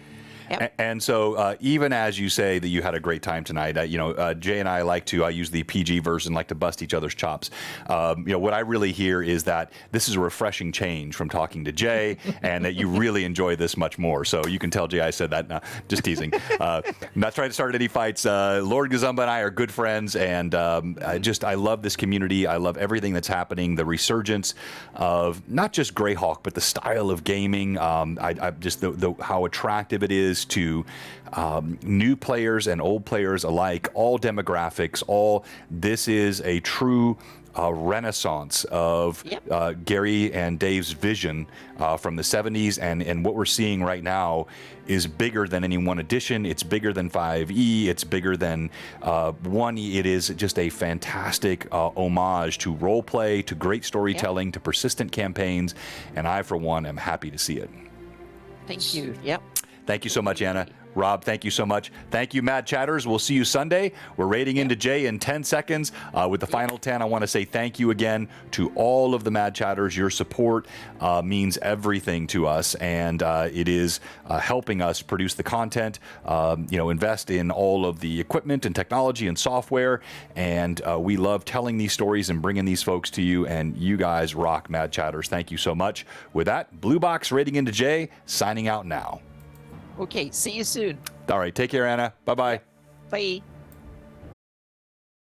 Yep. And so even as you say that you had a great time tonight, Jay and I like to, I use the PG version, like to bust each other's chops. What I really hear is that this is a refreshing change from talking to Jay, and that you really enjoy this much more. So you can tell Jay I said that. No, just teasing. I'm not trying to start any fights. Lord Gazumba and I are good friends, and I love this community. I love everything that's happening, the resurgence of not just Greyhawk, but the style of gaming. I just how attractive it is to new players and old players alike, all demographics, this is a true renaissance of Gary and Dave's vision from the 70s, and what we're seeing right now is bigger than any one edition. It's bigger than 5e. It's bigger than 1e. It is just a fantastic homage to role play, to great storytelling, to persistent campaigns, and I, for one, am happy to see it. Thank you. Yep. Thank you so much, Anna. Rob, thank you so much. Thank you, Mad Chatters. We'll see you Sunday. We're raiding into Jay in 10 seconds. With the final 10, I want to say thank you again to all of the Mad Chatters. Your support means everything to us, and it is helping us produce the content, invest in all of the equipment and technology and software, and we love telling these stories and bringing these folks to you, and you guys rock, Mad Chatters. Thank you so much. With that, Blue Box raiding into Jay, signing out now. Okay, see you soon. All right, take care, Anna. Bye-bye. Bye.